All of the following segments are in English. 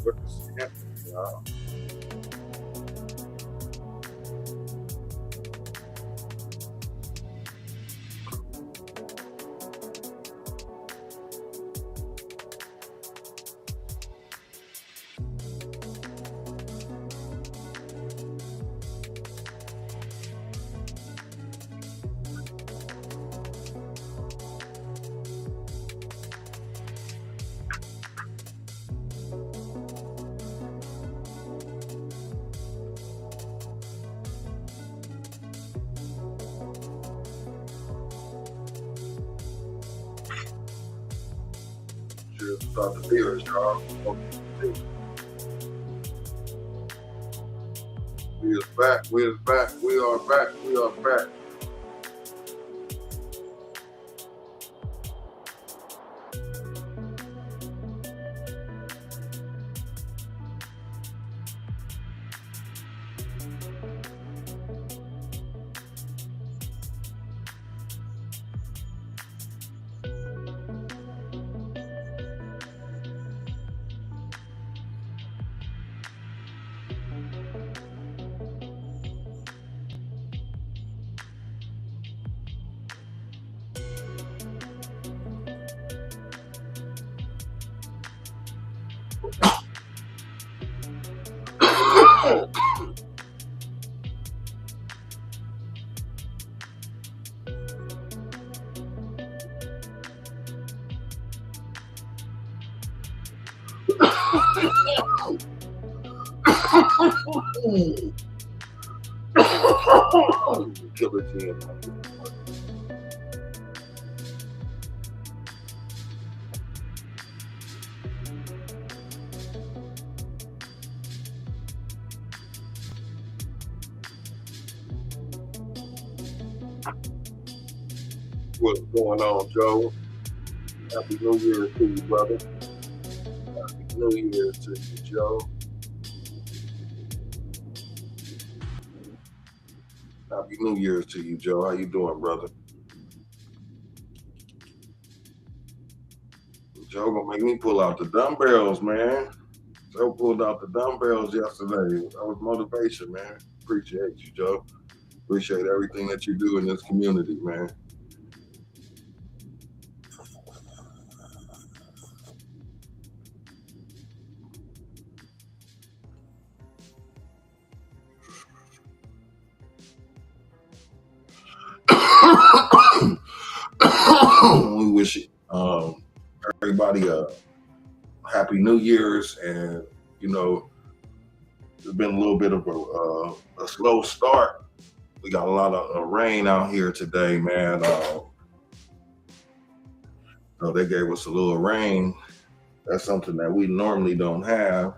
What is happening, y'all? Should start the viewers, y'all. We is back. We is back. We are back. We are back. Killer team. What's going on, Joe? Happy New Year to you, brother. Happy New Year to you, Joe. Happy New Year's to you, Joe. How you doing, brother? Joe gonna make me pull out the dumbbells, man. Joe pulled out the dumbbells yesterday. That was motivation, man. Appreciate you, Joe. Appreciate everything that you do in this community, man. We wish everybody a happy New Year's, and you know, it's been a little bit of a slow start. We got a lot of rain out here today, man. So they gave us a little rain. That's something that we normally don't have.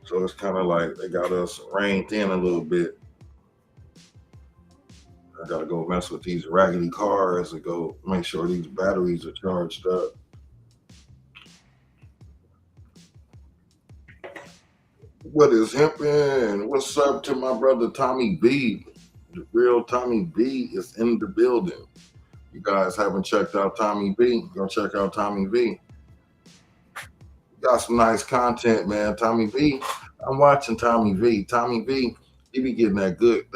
So it's kind of like they got us rained in a little bit. I gotta go mess with these raggedy cars and go make sure these batteries are charged up. What is happening? What's up to my brother Tommy B? The real Tommy B is in the building. You guys haven't checked out Tommy V, go check out Tommy V. Got some nice content, man. Tommy V, I'm watching Tommy V. Tommy V, he be getting that good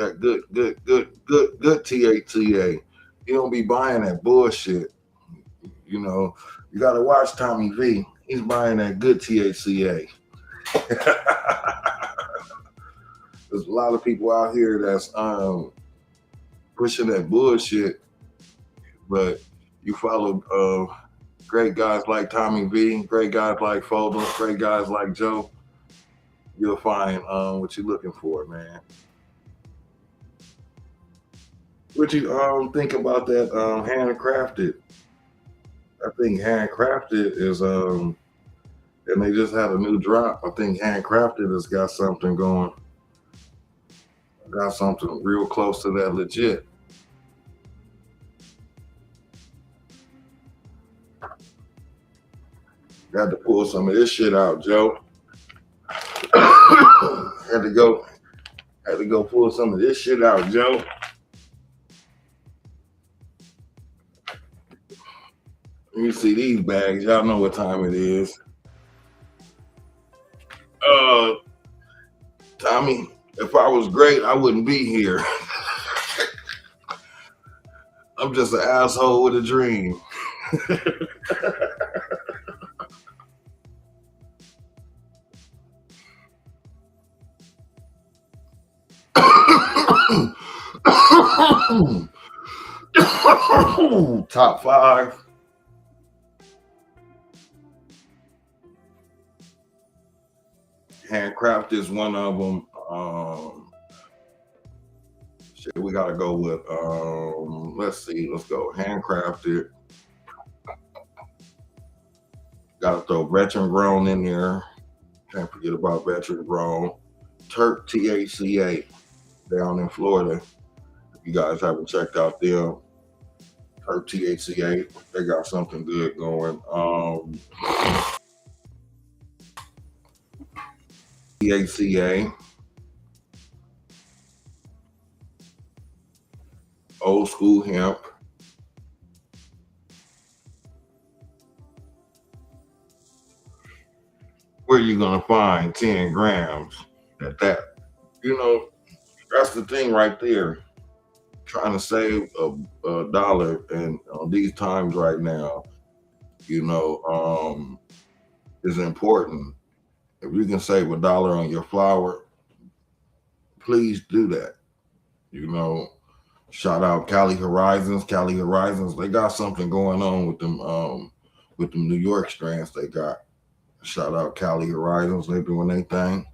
THCA. He don't be buying that bullshit. You know, you got to watch Tommy V. He's buying that good THCA. There's a lot of people out here that's pushing that bullshit, but you follow great guys like Tommy V, great guys like Foldem, great guys like Joe, you'll find what you're looking for, man. What you think about that handcrafted? I think handcrafted is and they just had a new drop. I think handcrafted has got something going, got something real close to that legit. Got to pull some of this shit out, Joe. had to go had to go pull some of this shit out, Joe. Let me see these bags. Y'all know what time it is. Uh, Tommy, if I was great, I wouldn't be here. I'm just an asshole with a dream. Top five. Handcraft is one of them. Shit, we gotta go with. Let's see. Let's go. Handcrafted. Gotta throw veteran grown in there. Can't forget about veteran grown. Turk THCA down in Florida. If you guys haven't checked out them, Turk THCA, they got something good going. THCA, old school hemp. Where you gonna find 10 grams at that? You know, that's the thing right there. Trying to save a dollar and on these times right now, you know, is important. If you can save a dollar on your flour, please do that. You know, shout out Cali Horizons. Cali Horizons, they got something going on with them New York strands they got. Shout out Cali Horizons, they doing their thing.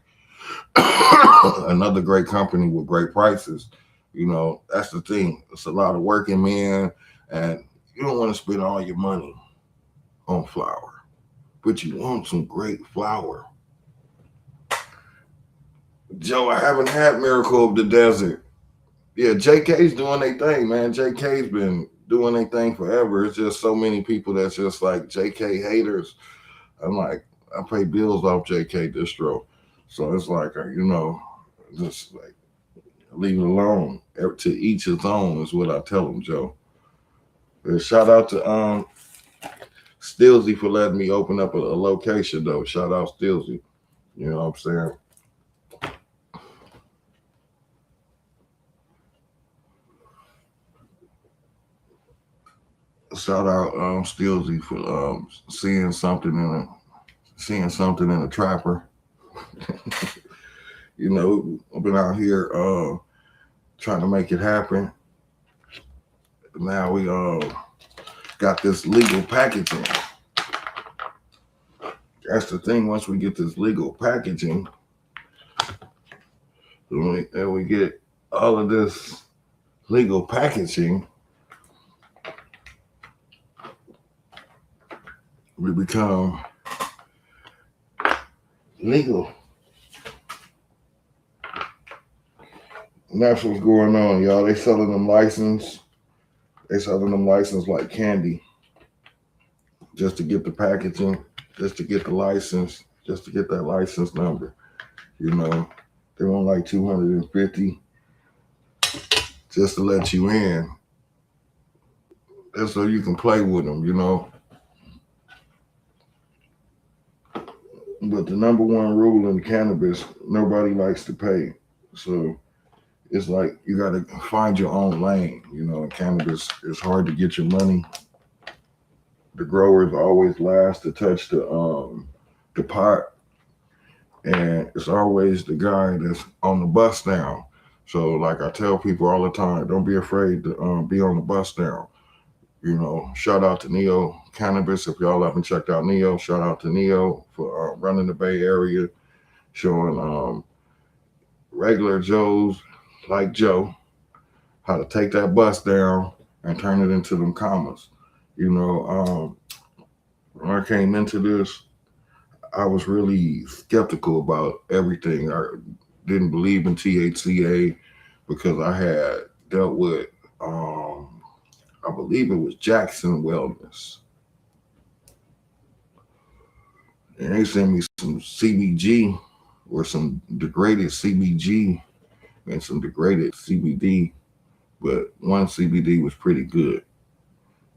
Another great company with great prices. You know, that's the thing. It's a lot of working men, and you don't want to spend all your money on flour, but you want some great flour. Joe, I haven't had Miracle of the Desert. Yeah, JK's doing their thing, man. JK's been doing their thing forever. It's just so many people that's just like JK haters. I'm like, I pay bills off JK distro. So it's like, you know, just like, leave it alone. To each his own is what I tell them, Joe. Shout out to Stilsy for letting me open up a location, though. Shout out Stilsy. You know what I'm saying? Shout out Stilsy for seeing something in a trapper. You know, I've been out here trying to make it happen. Now we got this legal packaging. That's the thing. Once we get this legal packaging, and we get all of this legal packaging, we become legal. And that's what's going on, y'all. They selling them license. They selling them license like candy. Just to get the packaging, just to get the license, just to get that license number. You know, they want like 250 just to let you in. That's so you can play with them, you know. But the number one rule in cannabis, nobody likes to pay. So it's like you got to find your own lane. You know, in cannabis, it's hard to get your money. The growers always last to touch the pot, and it's always the guy that's on the bus down. So, like I tell people all the time, don't be afraid to be on the bus down. You know, shout out to Neo Cannabis. If y'all haven't checked out Neo, shout out to Neo for running the Bay Area, showing regular Joes like Joe how to take that bus down and turn it into them commas. You know, when I came into this, I was really skeptical about everything. I didn't believe in THCA because I had dealt with, I believe it was Jackson Wellness. And they sent me some CBG or some degraded CBG and some degraded CBD, but one CBD was pretty good.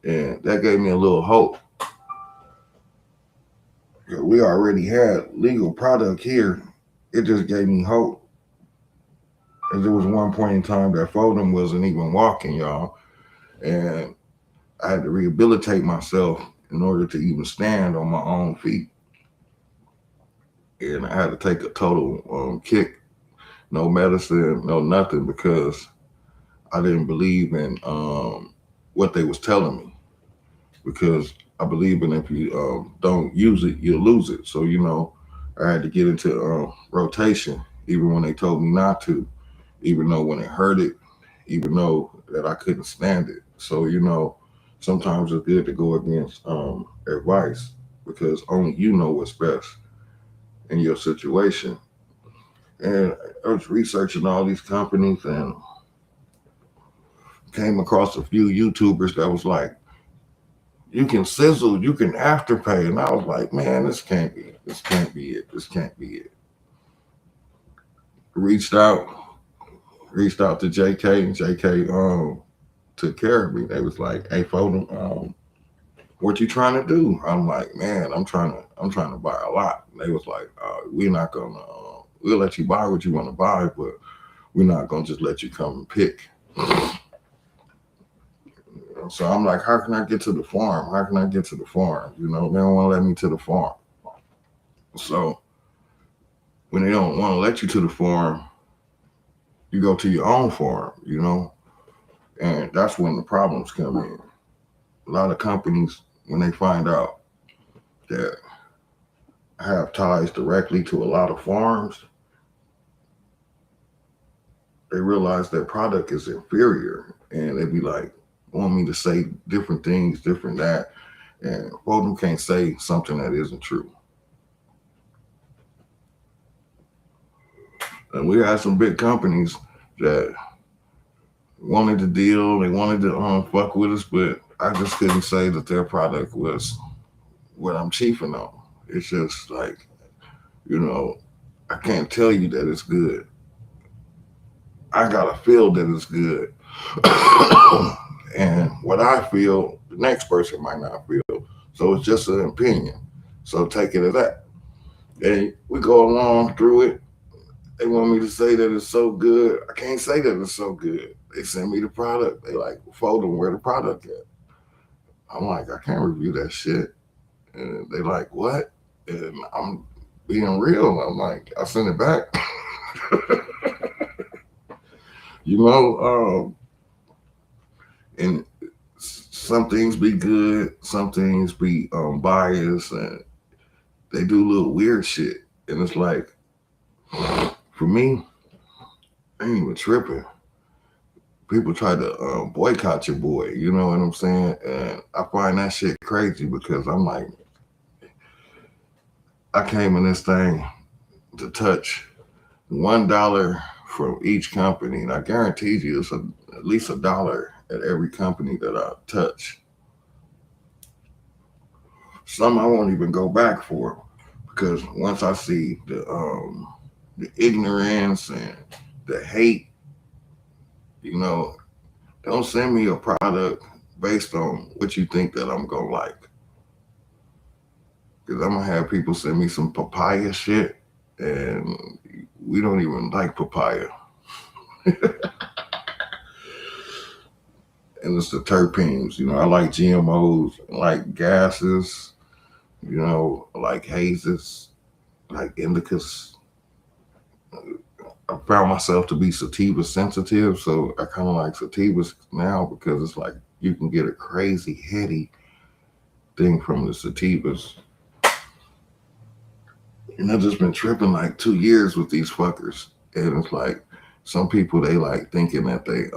And that gave me a little hope. We already had legal product here. It just gave me hope. Because there was one point in time that Foldham wasn't even walking, y'all. And I had to rehabilitate myself in order to even stand on my own feet. And I had to take a total kick, no medicine, no nothing, because I didn't believe in what they was telling me. Because I believe in if you don't use it, you'll lose it. So, you know, I had to get into rotation, even when they told me not to, even though when it hurted, even though that I couldn't stand it. So, you know, sometimes it's good to go against advice because only you know what's best in your situation. And I was researching all these companies and came across a few YouTubers that was like, you can sizzle, you can afterpay. And I was like, man, this can't be it. This can't be it. This can't be it. Reached out to JK, and JK took care of me. They was like, hey, Foden, what you trying to do? I'm like, man, I'm trying to buy a lot. And they was like, we're not gonna we'll let you buy what you want to buy, but we're not gonna just let you come and pick. So I'm like, how can I get to the farm? How can I get to the farm? You know, they don't want to let me to the farm. So when they don't want to let you to the farm, you go to your own farm, you know, and that's when the problems come in. A lot of companies, when they find out that I have ties directly to a lot of farms, they realize their product is inferior, and they be like, want me to say different things, different that, and both of them can't say something that isn't true. And we had some big companies that wanted to deal, they wanted to fuck with us, but I just couldn't say that their product was what I'm chiefing on. It's just like, you know, I can't tell you that it's good. I gotta feel that it's good. And what I feel, the next person might not feel. So it's just an opinion. So take it as that. And we go along through it. They want me to say that it's so good. I can't say that it's so good. They send me the product. They like, fold them where the product at. I'm like, I can't review that shit. And they like, what? And I'm being real. I'm like, I send it back. You know, and some things be good, some things be biased, and they do little weird shit. And it's like, for me, I ain't even tripping. People try to boycott your boy, you know what I'm saying? And I find that shit crazy because I'm like, I came in this thing to touch $1 from each company, and I guarantee you it's at least $1 at every company that I touch. Some I won't even go back for because once I see the ignorance and the hate, you know, don't send me a product based on what you think that I'm gonna like. Because I'm gonna have people send me some papaya shit, and we don't even like papaya. And it's the terpenes. You know, I like GMOs, I like gases. You know, I like hazes, I like indicas. I found myself to be sativa sensitive, so I kind of like sativas now because it's like you can get a crazy heady thing from the sativas. And I've just been tripping like 2 years with these fuckers, and it's like some people they like thinking that they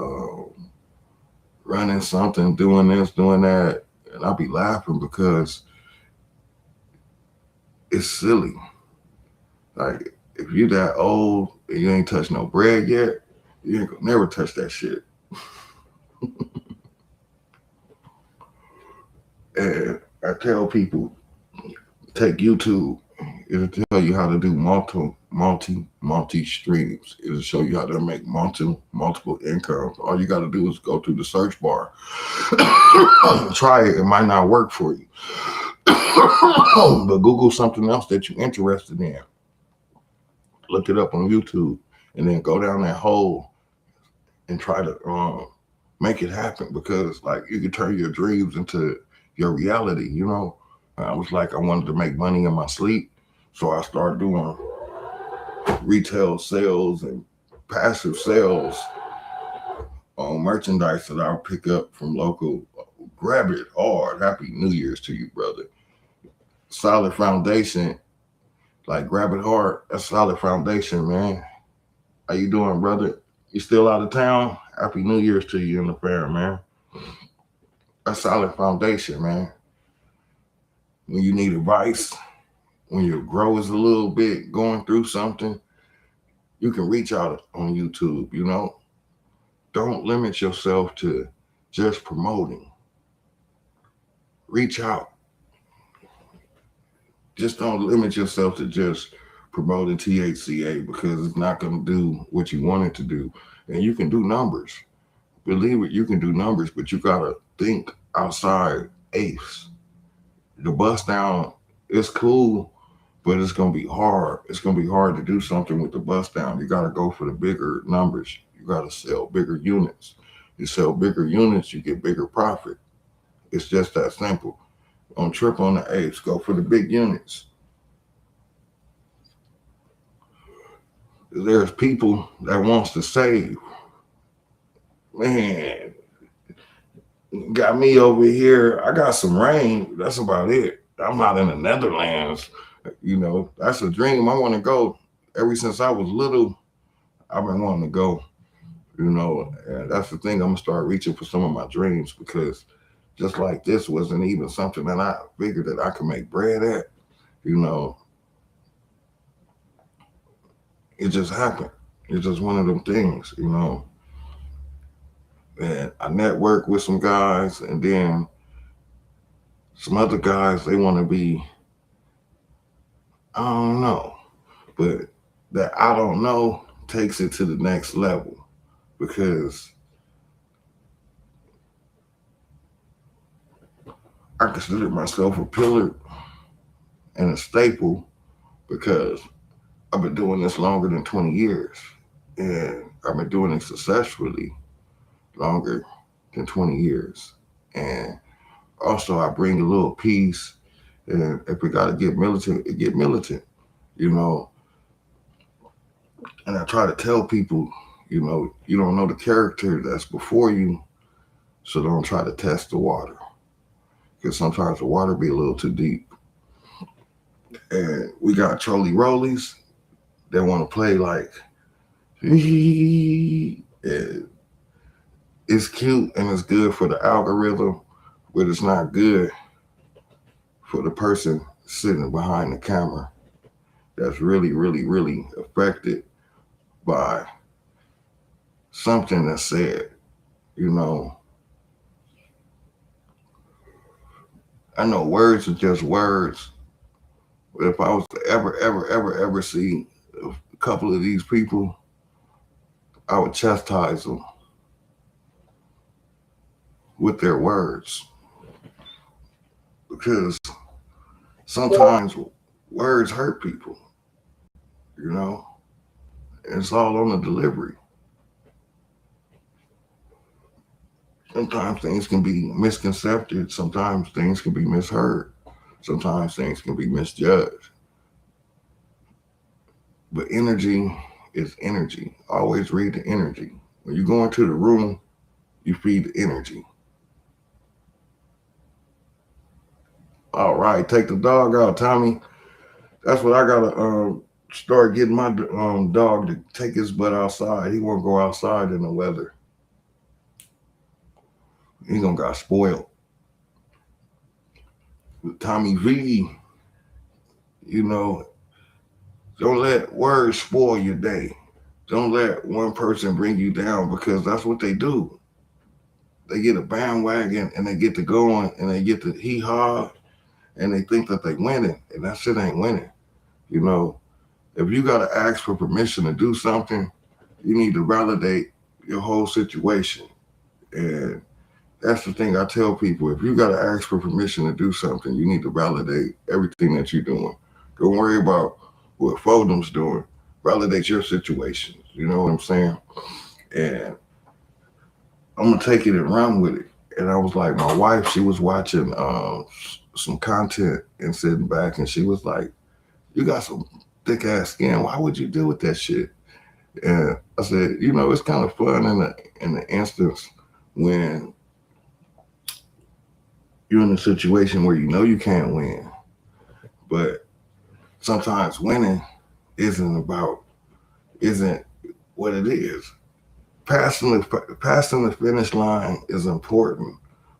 running something, doing this, doing that, and I'll be laughing because it's silly. Like if you that old and you ain't touched no bread yet, you ain't gonna never touch that shit. And I tell people, take YouTube. It'll tell you how to do multi streams. It'll show you how to make multiple incomes. All you got to do is go through the search bar. Try it. It might not work for you, but Google something else that you're interested in. Look it up on YouTube, and then go down that hole and try to make it happen. Because like you can turn your dreams into your reality. You know, I was like I wanted to make money in my sleep, so I started doing retail sales and passive sales on merchandise that I'll pick up from local. Grab it hard. Happy New Year's to you, brother. Solid foundation. Like grab it hard. That's solid foundation, man. How you doing, brother? You still out of town? Happy New Year's to you and the fair, man. That's solid foundation, man. When you need advice, when your grow is a little bit going through something, you can reach out on YouTube, you know. Don't limit yourself to just promoting. Reach out. Just don't limit yourself to just promoting THCA because it's not going to do what you want it to do. And you can do numbers. Believe it, you can do numbers, but you got to think outside eighths. The bust down is cool, but it's going to be hard. It's going to be hard to do something with the bust down. You got to go for the bigger numbers. You got to sell bigger units. You sell bigger units, you get bigger profit. It's just that simple. Don't trip on the eighths. Go for the big units. There's people that wants to save. Man, got me over here. I got some rain. That's about it. I'm not in the Netherlands. You know, that's a dream. I want to go. Ever since I was little, I've been wanting to go. You know, and that's the thing. I'm gonna start reaching for some of my dreams because just like this wasn't even something that I figured that I could make bread at. You know, it just happened. It's just one of them things. You know, and I network with some guys, and then some other guys they want to be. I don't know, but that I don't know takes it to the next level because I consider myself a pillar and a staple because I've been doing this longer than 20 years and I've been doing it successfully longer than 20 years. And also I bring a little peace and if we gotta get militant, it get militant, you know. And I try to tell people, you know, you don't know the character that's before you, so don't try to test the water. Because sometimes the water be a little too deep. And we got trolley rollies that want to play like, it's cute and it's good for the algorithm, but it's not good for the person sitting behind the camera that's really, really, really affected by something that's said. You know, I know words are just words, but if I was to ever see a couple of these people, I would chastise them. with their words, because sometimes words hurt people, you know. It's all on the delivery. Sometimes things can be misconceived, sometimes things can be misheard, sometimes things can be misjudged. But energy is energy. Always read the energy. When you go into the room, you feed the energy. All right, take the dog out, Tommy. That's what I gotta start getting my dog to take his butt outside. He won't go outside in the weather. He gonna got spoiled. Tommy V, you know, don't let words spoil your day. Don't let one person bring you down, because that's what they do. They get a bandwagon and they get to going and they get to hee-haw and they think that they winning, and that shit ain't winning. You know, if you got to ask for permission to do something, you need to validate your whole situation. And that's the thing I tell people. If you got to ask for permission to do something, you need to validate everything that you're doing. Don't worry about what Foden's doing. Validate your situation. You know what I'm saying? And I'm going to take it and run with it. And I was like, my wife, she was watching some content and sitting back, and she was like, you got some thick ass skin. Why would you deal with that shit? And I said, you know, it's kind of fun in the instance when you're in a situation where you know you can't win, but sometimes winning isn't what it is. Passing the finish line is important,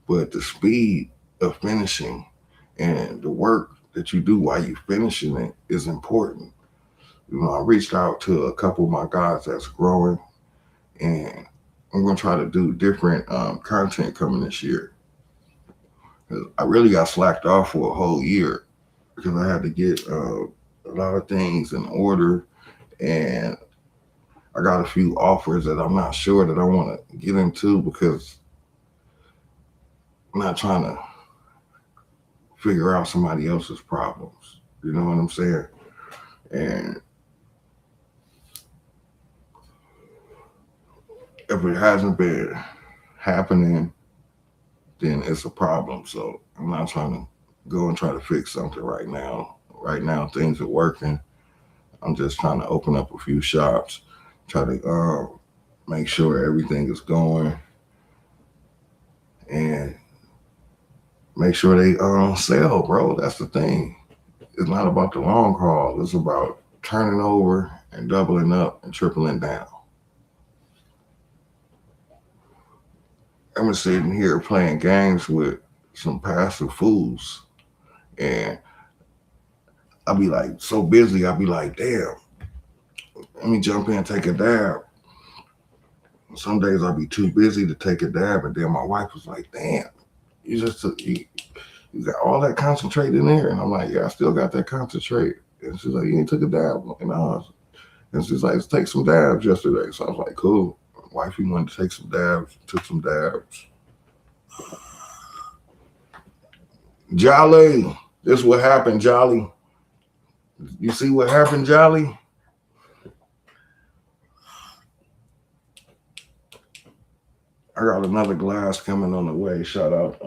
but the speed of finishing and the work that you do while you're finishing it is important. You know, I reached out to a couple of my guys that's growing, and I'm going to try to do different content coming this year. I really got slacked off for a whole year because I had to get a lot of things in order, and I got a few offers that I'm not sure that I want to get into because I'm not trying to figure out somebody else's problems. You know what I'm saying? And if it hasn't been happening, then it's a problem. So I'm not trying to go and try to fix something right now. Right now, things are working. I'm just trying to open up a few shops, try to make sure everything is going, and make sure they sell, bro. That's the thing. It's not about the long haul. It's about turning over and doubling up and tripling down. I'm sitting here playing games with some passive fools, and I'll be like so busy. I'll be like, damn, let me jump in and take a dab. Some days I'll be too busy to take a dab, and then my wife was like, damn, you got all that concentrate in there. And I'm like, yeah, I still got that concentrate. And she's like, you ain't took a dab. And she's like, let's take some dabs yesterday. So I was like, cool. Wifey wanted to take some dabs, took some dabs. Jolly, this is what happened, Jolly. You see what happened, Jolly? I got another glass coming on the way. Shout out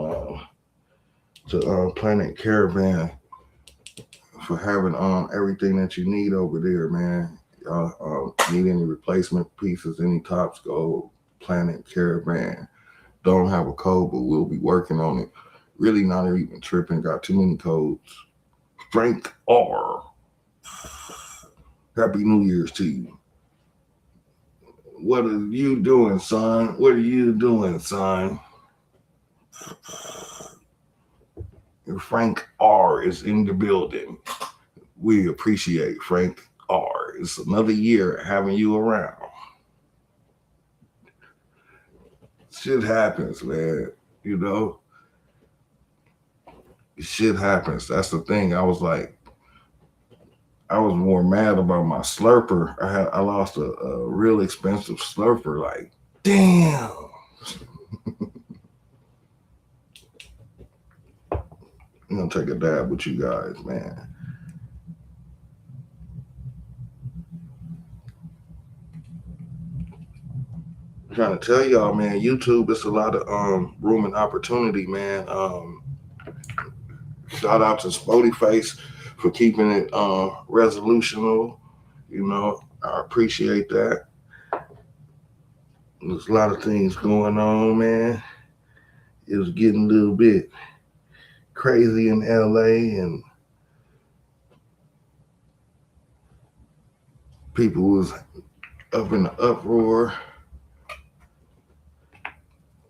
to Planet Caravan for having everything that you need over there, man. Y'all need any replacement pieces, any tops, go Planet Caravan. Don't have a code, but we'll be working on it. Really not even tripping. Got too many codes. Frank R. Happy New Year's to you. What are you doing, son? What are you doing, son? Frank R is in the building. We appreciate Frank R. It's another year having you around. Shit happens, man. You know, shit happens. That's the thing. I was more mad about my slurper. I lost a real expensive slurper. Like, damn. I'm gonna take a dab with you guys, man. I'm trying to tell y'all, man, YouTube is a lot of room and opportunity, man. Shout out to Spotify for keeping it resolutional. You know, I appreciate that. There's a lot of things going on, man. It was getting a little bit crazy in LA, and people was up in the uproar.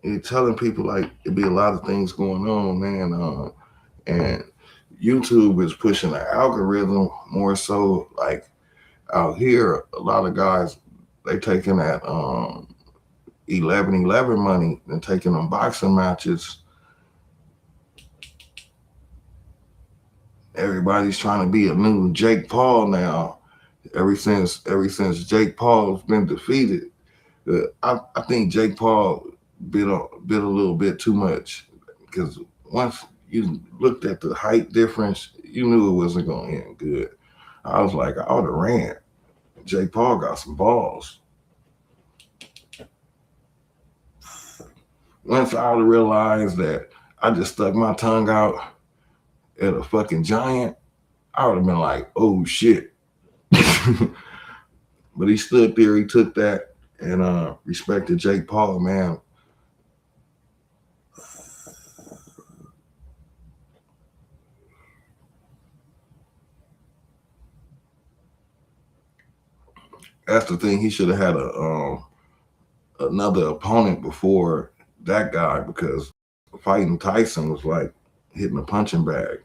And telling people like it'd be a lot of things going on, man. And YouTube is pushing the algorithm more so. Like out here, a lot of guys they taking that 11-11 money and taking them boxing matches. Everybody's trying to be a new Jake Paul now. Ever since Jake Paul's been defeated, I think Jake Paul bit a little bit too much, because once you looked at the height difference, you knew it wasn't going to end good. I was like, I would have ran. Jake Paul got some balls. Once I would have realized that I just stuck my tongue out at a fucking giant, I would have been like, oh shit. But he stood there, he took that, and respected Jake Paul, man. That's the thing. He should have had another opponent before that guy, because fighting Tyson was like hitting a punching bag.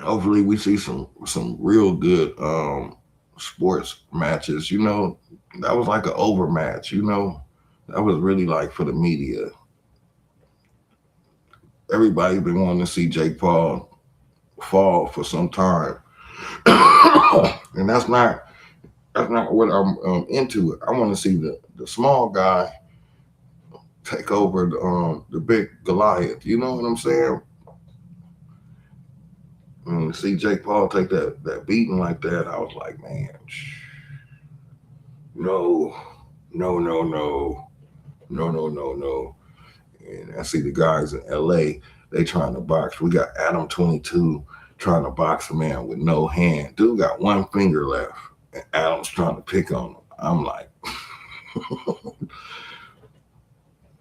Hopefully we see some real good sports matches. You know, that was like an overmatch. You know, that was really like for the media. Everybody's been wanting to see Jake Paul fall for some time, and that's not what I'm into. I want to see the small guy take over the big Goliath. You know what I'm saying? And see Jake Paul take that beating like that, I was like, man, no. And I see the guys in LA, they trying to box. We got Adam 22 trying to box a man with no hand. Dude got one finger left, and Adam's trying to pick on him. I'm like,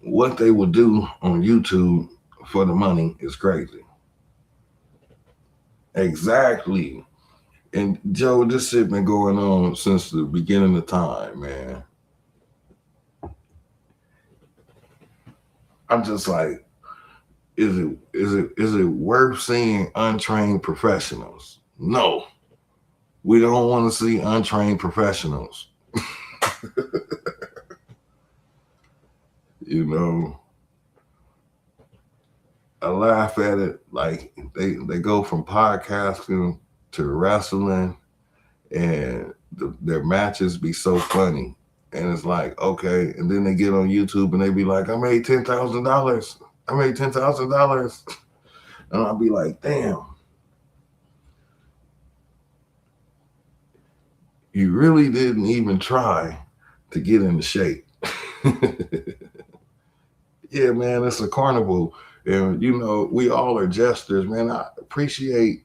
what they will do on YouTube for the money is crazy. Exactly. And Joe, this shit been going on since the beginning of time, man. I'm just like, is it worth seeing untrained professionals? No. We don't want to see untrained professionals. You know, I laugh at it, like they go from podcasting to wrestling, and their matches be so funny. And it's like, okay, and then they get on YouTube and they be like, I made $10,000. I made $10,000. And I'll be like, damn. You really didn't even try to get into shape. Yeah, man, it's a carnival. And you know, we all are jesters, man. I appreciate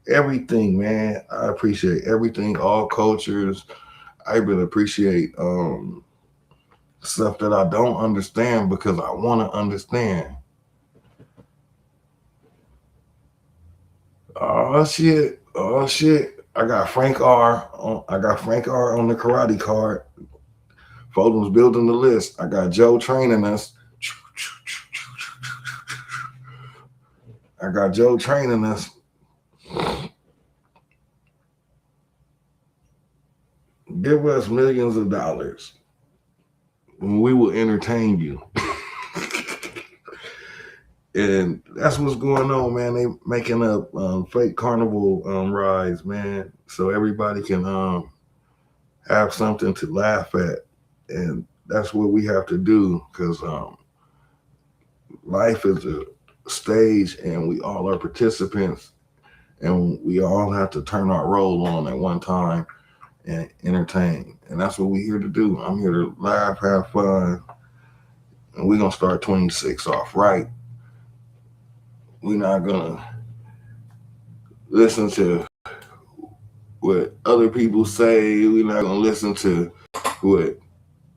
everything, man. I appreciate everything, all cultures. I really appreciate stuff that I don't understand because I want to understand. Oh shit! Oh shit! I got Frank R. I got Frank R. on the karate card. Foden's building the list. I got Joe training us. I got Joe training us. Give us millions of dollars, and we will entertain you. And that's what's going on, man. They making up fake carnival rides, man, so everybody can have something to laugh at, and that's what we have to do because life is a stage, and we all are participants, and we all have to turn our role on at one time and entertain, and that's what we're here to do. I'm here to laugh, have fun, and we're gonna start 26 off right. We're not gonna listen to what other people say. We're not gonna listen to what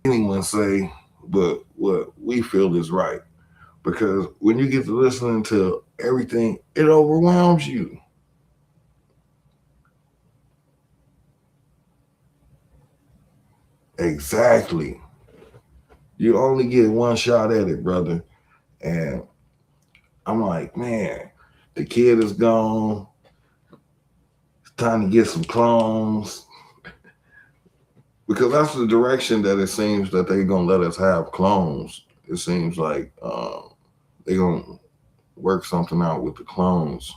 anyone say, but what we feel is right. Because when you get to listening to everything, it overwhelms you. Exactly. You only get one shot at it, brother. And I'm like, man, the kid is gone. It's time to get some clones. Because that's the direction that it seems that they're going to let us have clones. It seems like they're going to work something out with the clones.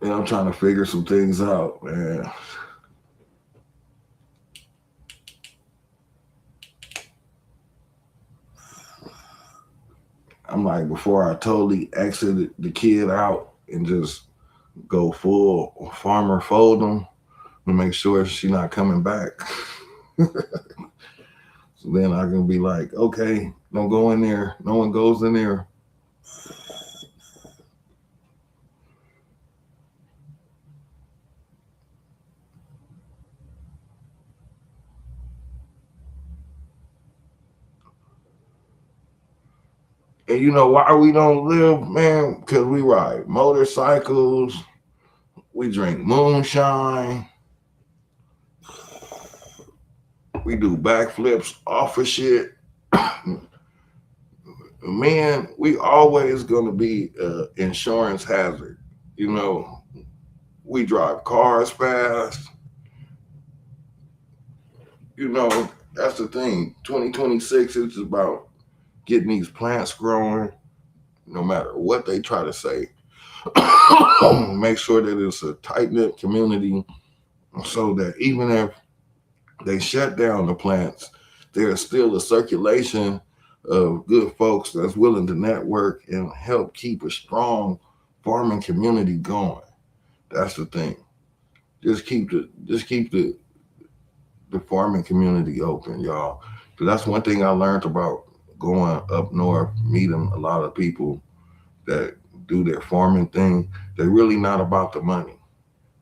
And I'm trying to figure some things out, man. I'm like, before I totally exit the kid out and just go full farmer fold them and make sure she's not coming back. So then I can be like, okay, don't go in there. No one goes in there. And you know why we don't live, man? Because we ride motorcycles, we drink moonshine, we do backflips off of shit. Man, we always gonna be an insurance hazard. You know, we drive cars fast. You know, that's the thing. 2026 is about getting these plants growing, no matter what they try to say. Make sure that it's a tight knit community so that even if they shut down the plants, there's still a circulation of good folks that's willing to network and help keep a strong farming community going. That's the thing. Just keep the farming community open, y'all. So that's one thing I learned about going up north, meeting a lot of people that do their farming thing. They're really not about the money.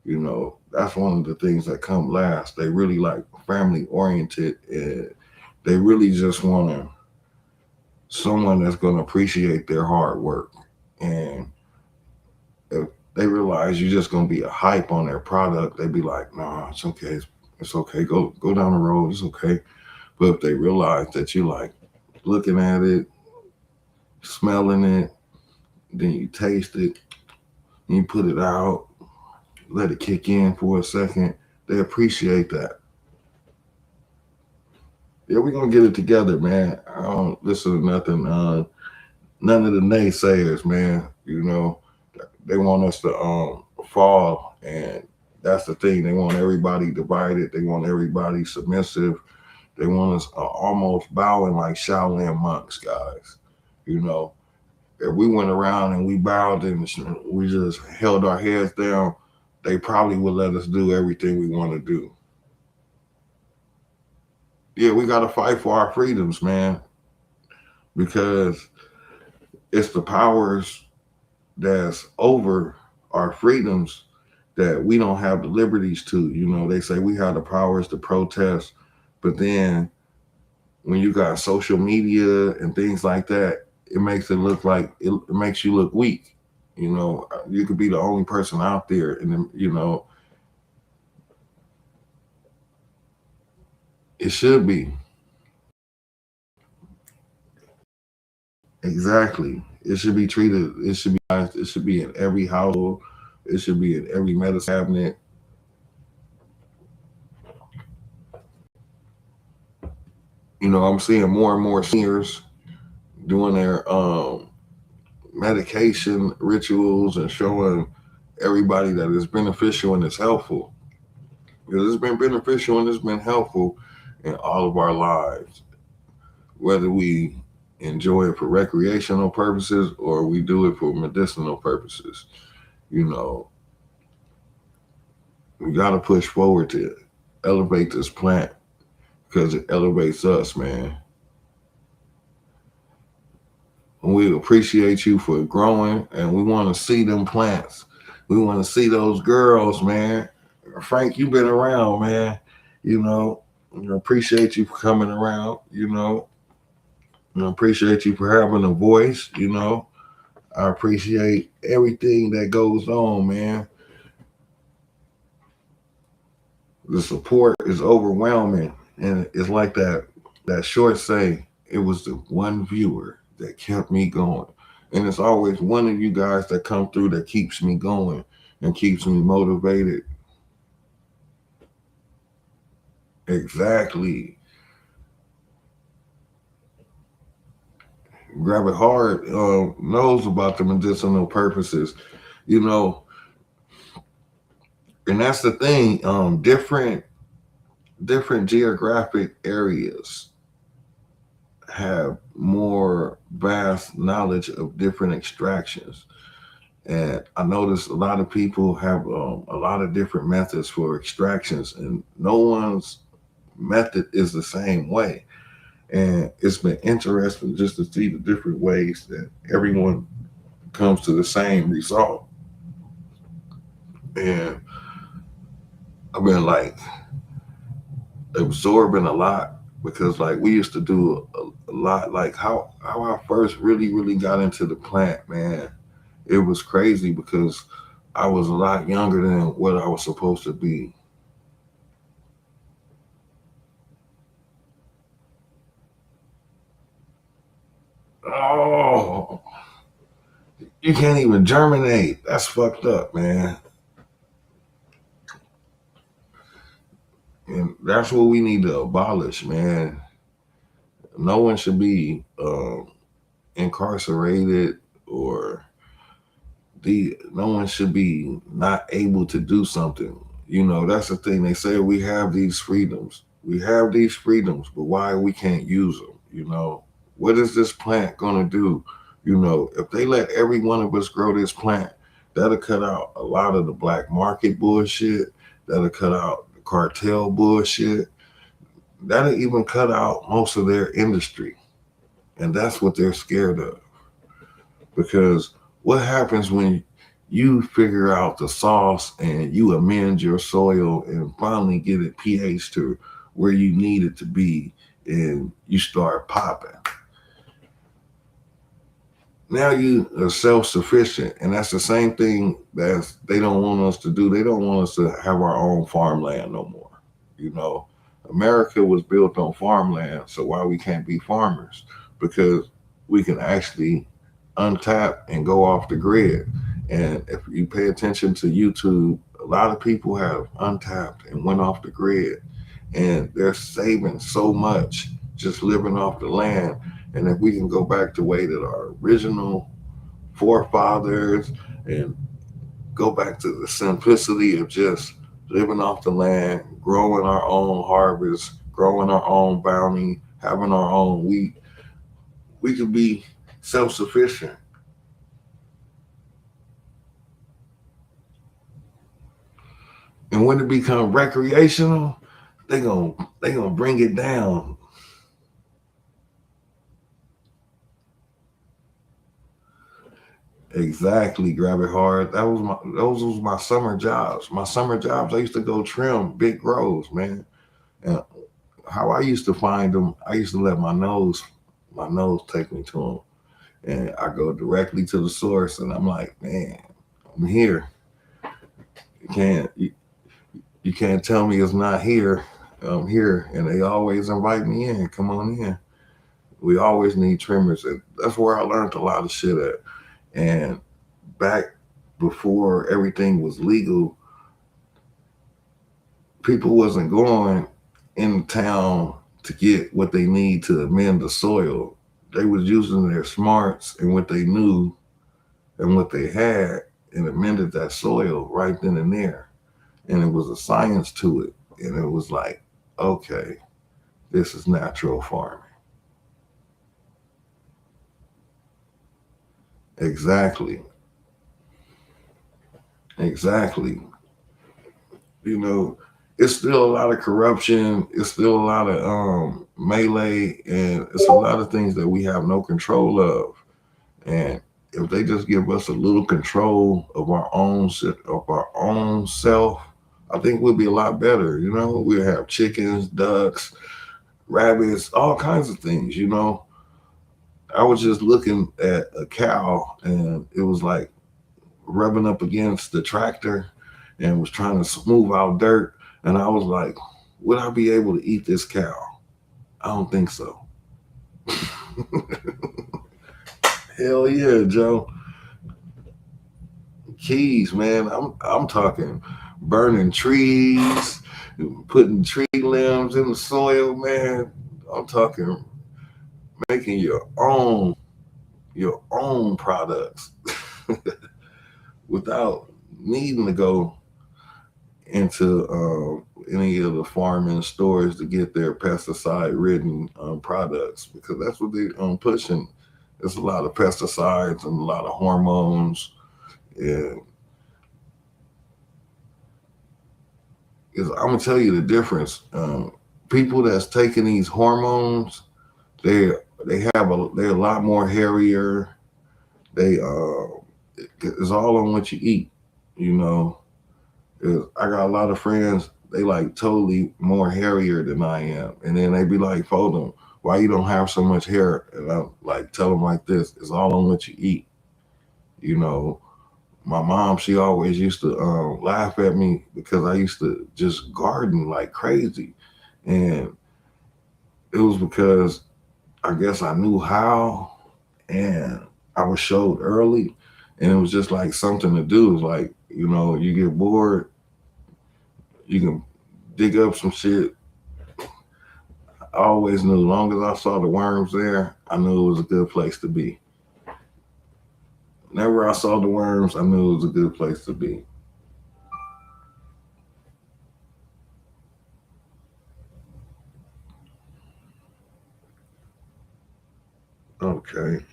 You know, that's one of the things that come last. They really like family oriented, and they really just want someone that's going to appreciate their hard work. And if they realize you're just going to be a hype on their product, they be like, nah, it's okay. It's okay. Go down the road. It's okay. But if they realize that you like looking at it, smelling it, then you taste it, and you put it out, let it kick in for a second, they appreciate that. Yeah, we're gonna get it together, man. I don't listen to nothing. None of the naysayers, man. You know, they want us to fall, and that's the thing. They want everybody divided. They want everybody submissive. They want us almost bowing like Shaolin monks, guys. You know, if we went around and we bowed and we just held our heads down, they probably would let us do everything we want to do. Yeah, we got to fight for our freedoms, man, because it's the powers that's over our freedoms that we don't have the liberties to. You know, they say we have the powers to protest, but then when you got social media and things like that, it makes it look like it makes you look weak. You know, you could be the only person out there, and then, you know, it should be exactly. It should be treated. It should be. It should be in every household. It should be in every medicine cabinet. You know, I'm seeing more and more seniors doing their medication rituals and showing everybody that it's beneficial and it's helpful. Because it's been beneficial and it's been helpful in all of our lives, whether we enjoy it for recreational purposes or we do it for medicinal purposes. You know, we got to push forward to elevate this plant because it elevates us, man. And we appreciate you for growing, and we want to see them plants. We want to see those girls, man. Frank, you've been around, man. You know, I appreciate you for coming around. I appreciate you for having a voice. I appreciate everything that goes on, man. The support is overwhelming, and it's like that short say. It was the one viewer that kept me going, and it's always one of you guys that come through that keeps me going and keeps me motivated. Exactly. Grab it hard. Knows about the medicinal purposes, you know, and that's the thing. Different geographic areas have more vast knowledge of different extractions. And I noticed a lot of people have a lot of different methods for extractions, and no one's method is the same way. And it's been interesting just to see the different ways that everyone comes to the same result. And I've been like absorbing a lot because like we used to do a lot like how I first really got into the plant, man. It was crazy because I was a lot younger than what I was supposed to be. Oh, you can't even germinate. That's fucked up, man. And that's what we need to abolish, man. No one should be incarcerated or no one should be not able to do something. That's the thing. They say we have these freedoms. We have these freedoms, but why we can't use them? What is this plant gonna do? If they let every one of us grow this plant, that'll cut out a lot of the black market bullshit. That'll cut out the cartel bullshit. That'll even cut out most of their industry. And that's what they're scared of. Because what happens when you figure out the sauce and you amend your soil and finally get it pH to where you need it to be and you start popping? Now you are self-sufficient, and that's the same thing that they don't want us to do. They don't want us to have our own farmland no more. You know, America was built on farmland, so why we can't be farmers? Because we can actually untap and go off the grid. And if you pay attention to YouTube, a lot of people have untapped and went off the grid, and they're saving so much just living off the land. And if we can go back to the way that our original forefathers and go back to the simplicity of just living off the land, growing our own harvest, growing our own bounty, having our own wheat, we could be self-sufficient. And when it becomes recreational, they gonna bring it down. Exactly, grab it hard. Those was my summer jobs. My summer jobs, I used to go trim big grows, man. And how I used to find them, I used to let my nose take me to them, and I go directly to the source, and I'm like, man, I'm here. You can't you can't tell me it's not here. I'm here, and they always invite me in. Come on in. We always need trimmers, and that's where I learned a lot of shit at. And back before everything was legal, people wasn't going in town to get what they need to amend the soil. They was using their smarts and what they knew and what they had, and it mended that soil right then and there. And it was a science to it. And it was like, okay, this is natural farming. Exactly. Exactly. You know, it's still a lot of corruption. It's still a lot of melee, and it's a lot of things that we have no control of. And if they just give us a little control of our own self, I think we'll be a lot better. You know, we'll have chickens, ducks, rabbits, all kinds of things. You know, I was just looking at a cow, and it was like rubbing up against the tractor, and was trying to smooth out dirt. And I was like, would I be able to eat this cow? I don't think so. Hell yeah, Joe. Keys, man. I'm talking burning trees, putting tree limbs in the soil, man. I'm talking making your own products without needing to go into any of the farming stores to get their pesticide ridden products, because that's what they're pushing. There's a lot of pesticides and a lot of hormones, and I'm gonna tell you the difference. People that's taking these hormones, they they're a lot more hairier. They it's all on what you eat. You know, I got a lot of friends. They like totally more hairier than I am, and then they be like, "Fold them. Why you don't have so much hair?" And I like tell them like this: "It's all on what you eat." You know, my mom, she always used to laugh at me because I used to just garden like crazy, and it was because I guess I knew how, and I was showed early, and it was just like something to do. It's like, you know, you get bored, you can dig up some shit. I always knew as long as I saw the worms there, I knew it was a good place to be. Whenever I saw the worms, I knew it was a good place to be. Okay.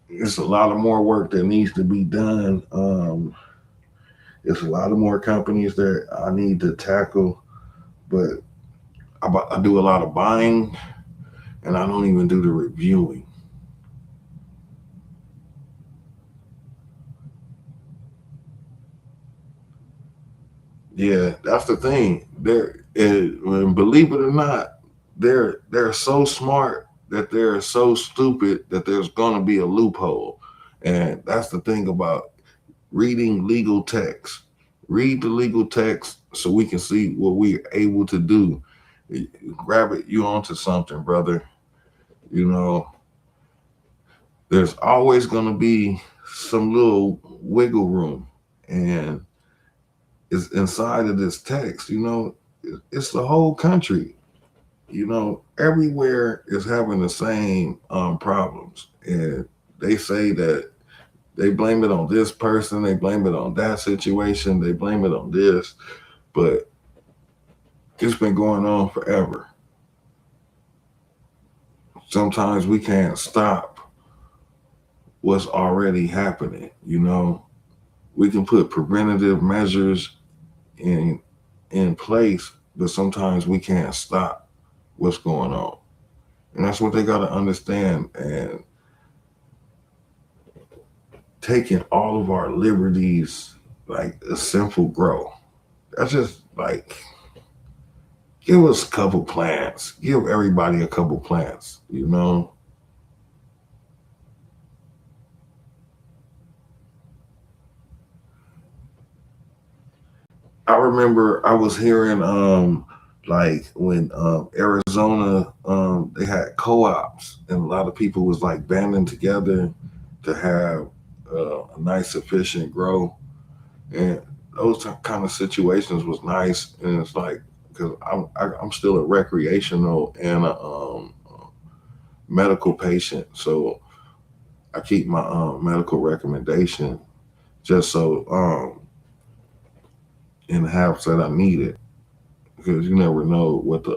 It's a lot of more work that needs to be done. It's a lot of more companies that I need to tackle, but I do a lot of buying, and I don't even do the reviewing. Yeah, that's the thing. Believe it or not, they're so smart that they're so stupid that there's gonna be a loophole, and that's the thing about reading legal text. Read the legal text so we can see what we're able to do. Grab it, you onto something, brother. You know, there's always gonna be some little wiggle room, and it's inside of this text. You know, it's the whole country. You know, everywhere is having the same problems, and they say that they blame it on this person, they blame it on that situation, they blame it on this, but it's been going on forever. Sometimes we can't stop what's already happening. You know, we can put preventative measures in place, but sometimes we can't stop what's going on. And that's what they got to understand. And taking all of our liberties like a simple grow. That's just like, give us a couple plants. Give everybody a couple plants, you know? I remember I was hearing like when Arizona they had co-ops, and a lot of people was like banding together to have a nice efficient grow, and those kind of situations was nice. And it's like, because I'm still a recreational and a medical patient, so I keep my medical recommendation just so in the house that I need it, because you never know what the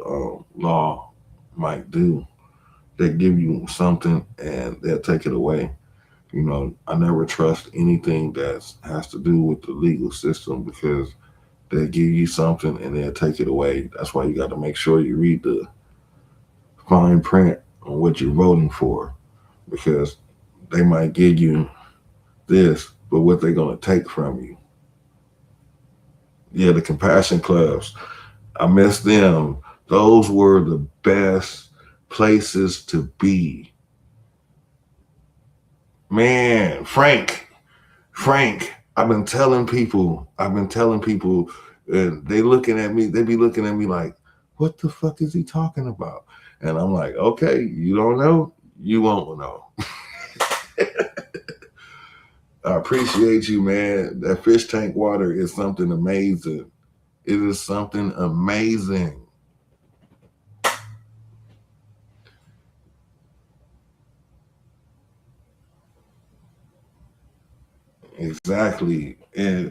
law might do. They give you something and they'll take it away. I never trust anything that has to do with the legal system, because they'll give you something and they'll take it away. That's why you got to make sure you read the fine print on what you're voting for, because they might give you this, but what they're going to take from you. Yeah, the compassion clubs, I miss them. Those were the best places to be. Man, Frank, I've been telling people, and they looking at me, they be looking at me like, what the fuck is he talking about? And I'm like, okay, you don't know, you won't know. I appreciate you, man. That fish tank water is something amazing. It is something amazing. Exactly. And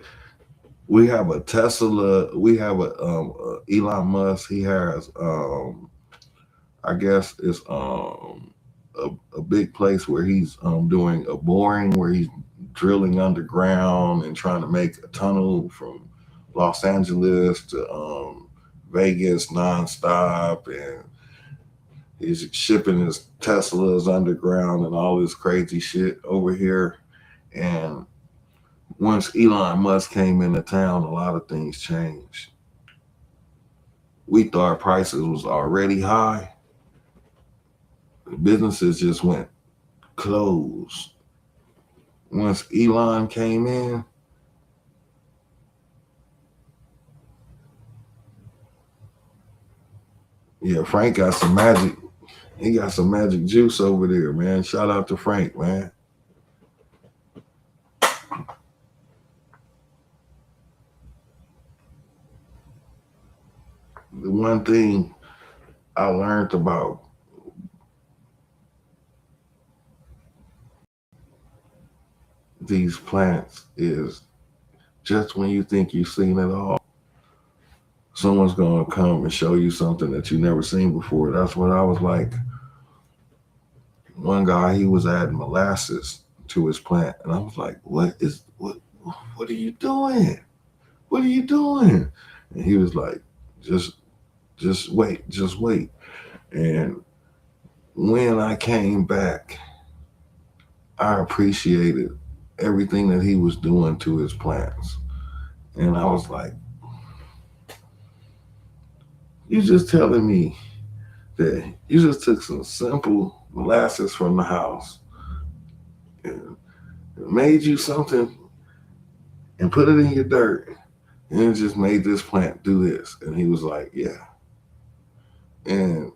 we have a Tesla, we have a Elon Musk. He has I guess it's a big place where he's doing a boring, where he's drilling underground and trying to make a tunnel from Los Angeles to Vegas nonstop, and he's shipping his Teslas underground and all this crazy shit over here. And once Elon Musk came into town, a lot of things changed. We thought prices was already high. The businesses just went closed. Once Elon came in, yeah, Frank got some magic. He got some magic juice over there, man. Shout out to Frank, man. The one thing I learned about these plants is, just when you think you've seen it all, someone's gonna come and show you something that you never seen before. That's what I was like. One guy, he was adding molasses to his plant, and I was like, what are you doing? What are you doing? And he was like, just just wait. And when I came back, I appreciated everything that he was doing to his plants. And I was like, you just telling me that you just took some simple molasses from the house and made you something and put it in your dirt, and it just made this plant do this. And he was like, yeah. And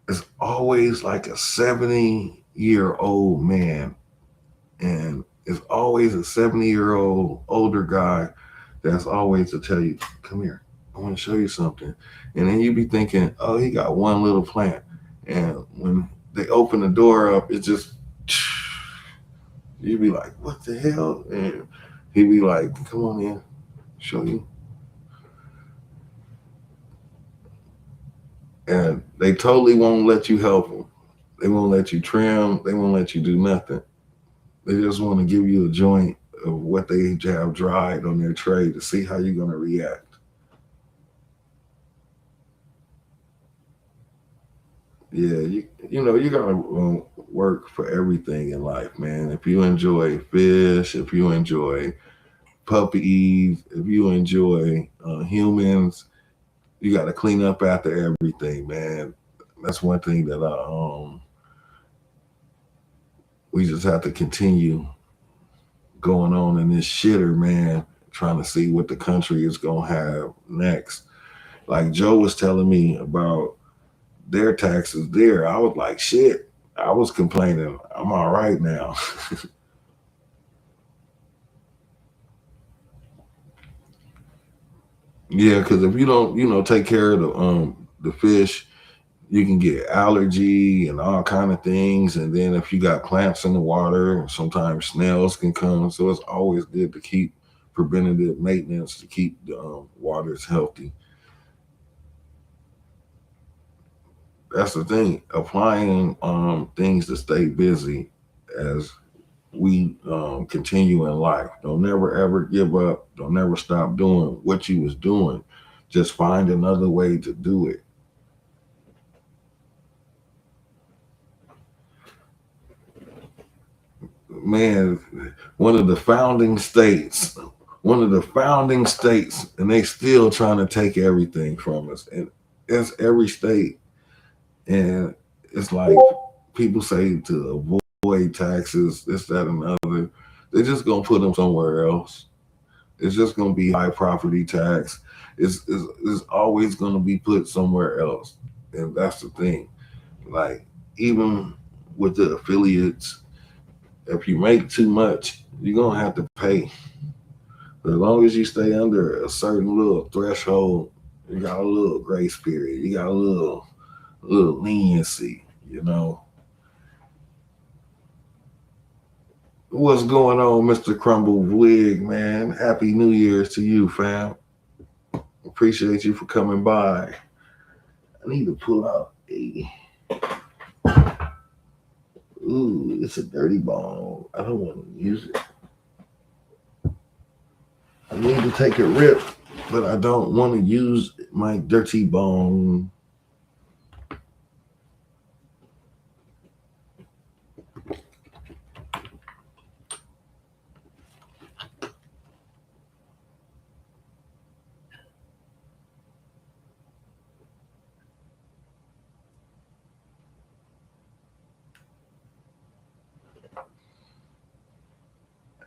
it's always like a 70-year-old man, and it's always a 70-year-old older guy that's always to tell you, come here, I want to show you something. And then you be thinking, oh, he got one little plant. And when they open the door up, it just, you be like, what the hell? And he be like, come on in, show you. And they totally won't let you help them. They won't let you trim. They won't let you do nothing. They just want to give you a joint of what they have dried on their tray to see how you're going to react. Yeah, you gotta work for everything in life, man. If you enjoy fish, if you enjoy puppies, if you enjoy humans, you got to clean up after everything, man. That's one thing that we just have to continue going on in this shitter, man. Trying to see what the country is gonna have next. Like Joe was telling me about their taxes there. I was like, shit. I was complaining. I'm all right now. Yeah, because if you don't, take care of the fish, you can get allergy and all kind of things. And then if you got plants in the water, sometimes snails can come. So it's always good to keep preventative maintenance to keep the waters healthy. That's the thing. Applying things to stay busy as we continue in life. Don't never ever give up. Don't never stop doing what you was doing. Just find another way to do it. Man, one of the founding states, and they still trying to take everything from us. And it's every state. And it's like people say to avoid taxes, this, that, and the other. They're just gonna put them somewhere else. It's just gonna be high property tax. It's always gonna be put somewhere else. And that's the thing. Like even with the affiliates, if you make too much, you're gonna have to pay. But as long as you stay under a certain little threshold, you got a little grace period. You got a little leniency, What's going on, Mr. Crumble Wig, man? Happy New Year's to you, fam. Appreciate you for coming by. I need to pull out a. Ooh, it's a dirty bone. I don't want to use it. I need to take a rip, but I don't want to use my dirty bone.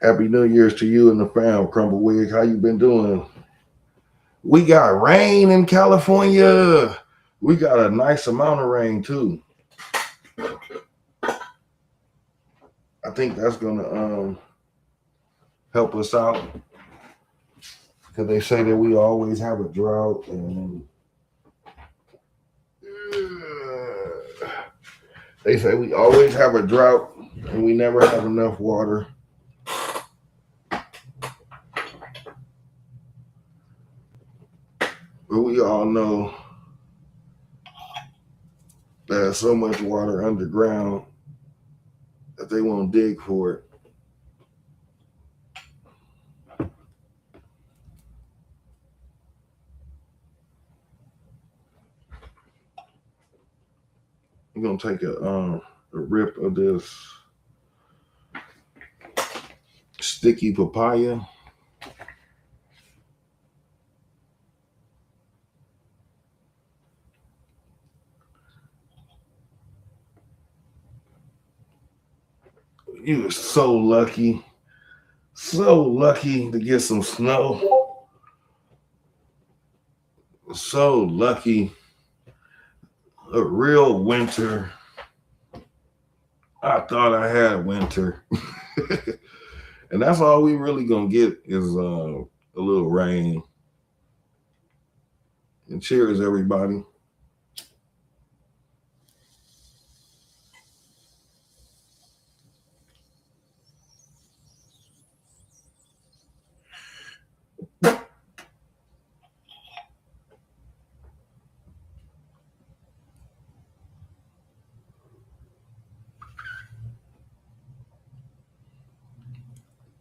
Happy New Year's to you and the fam, Crumble Wig. How you been doing? We got rain in California. We got a nice amount of rain too. I think that's gonna help us out because they say that we always have a drought and they say we always have a drought and we never have enough water. But we all know there's so much water underground that they won't dig for it. I'm gonna take a rip of this sticky papaya. You were so lucky to get some snow. So lucky. A real winter. I thought I had winter. And that's all we really gonna get is a little rain. And cheers, everybody.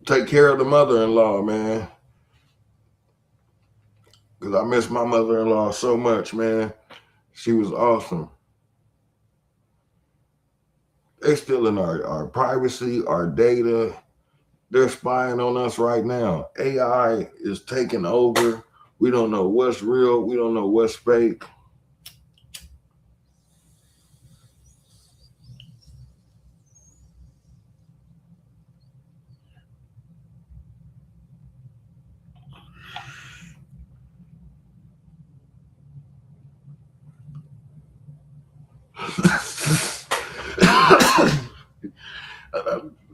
Take care of the mother-in-law, man. Because I miss my mother-in-law so much, man. She was awesome. They stealing our privacy, our data. They're spying on us right now. AI is taking over. We don't know what's real. We don't know what's fake.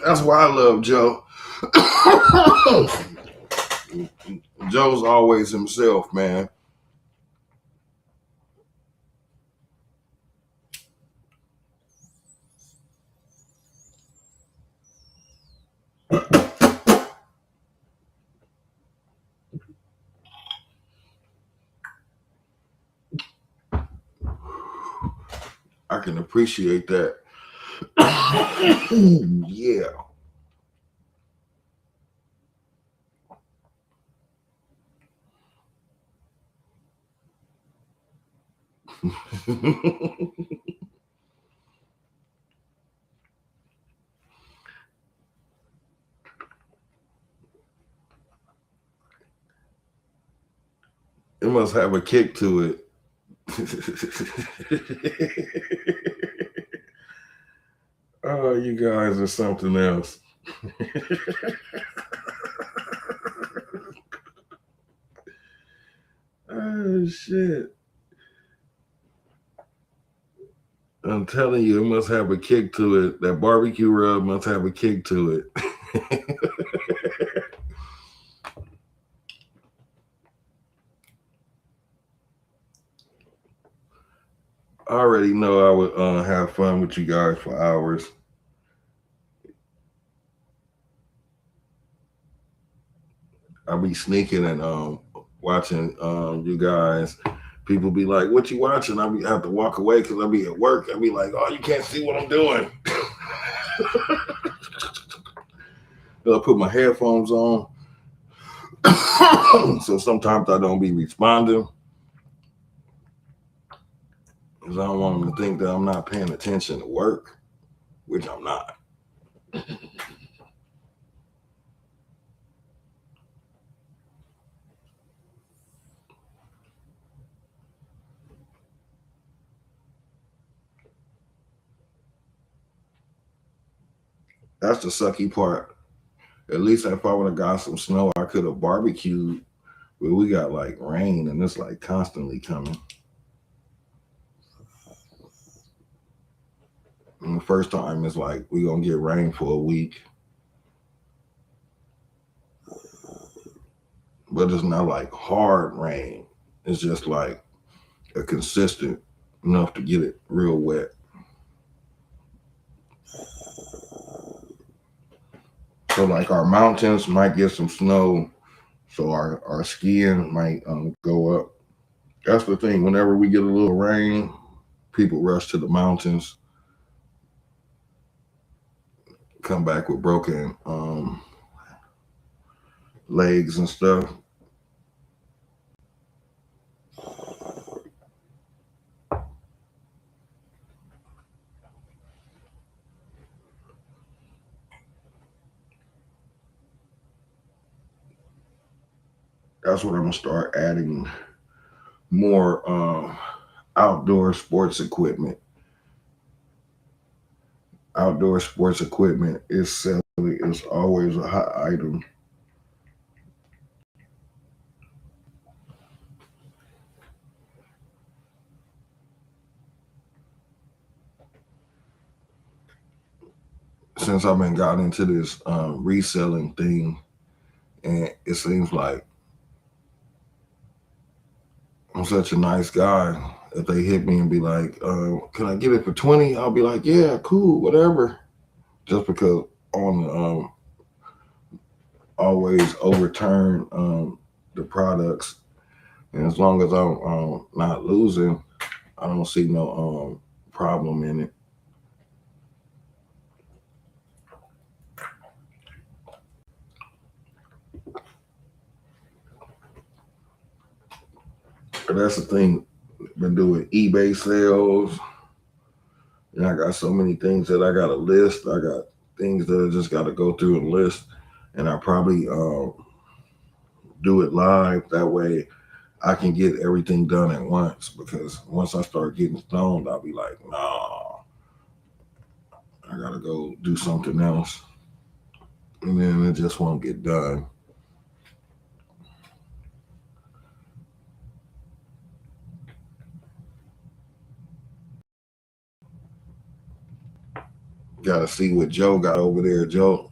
That's why I love Joe. Joe's always himself, man. I can appreciate that. Yeah. It must have a kick to it. Oh, you guys are something else. Oh, shit. I'm telling you, it must have a kick to it. That barbecue rub must have a kick to it. I already know I would have fun with you guys for hours. I'll be sneaking and watching you guys. People be like, "What you watching?" I have to walk away because I be at work. I be like, "Oh, you can't see what I'm doing." I'll put my headphones on, so sometimes I don't be responding because I don't want them to think that I'm not paying attention to work, which I'm not. That's the sucky part. At least if I would have got some snow, I could have barbecued. But we got like rain and it's like constantly coming. And the first time it's like we gonna get rain for a week, but it's not like hard rain. It's just like a consistent enough to get it real wet. So like our mountains might get some snow, so our skiing might go up. That's the thing. Whenever we get a little rain, people rush to the mountains, come back with broken legs and stuff. That's what I'm gonna start adding more outdoor sports equipment. Outdoor sports equipment is selling. It's always a hot item. Since I've been got into this reselling thing, and it seems like I'm such a nice guy. If they hit me and be like, "Can I get it for 20?" I'll be like, "Yeah, cool, whatever." Just because on always overturn the products, and as long as I'm not losing, I don't see no problem in it. But that's the thing. Been doing eBay sales, and I got so many things that I got to list. I got things that I just got to go through and list, and I probably do it live. That way, I can get everything done at once. Because once I start getting stoned, I'll be like, "Nah, I gotta go do something else," and then it just won't get done. Got to see what Joe got over there. Joe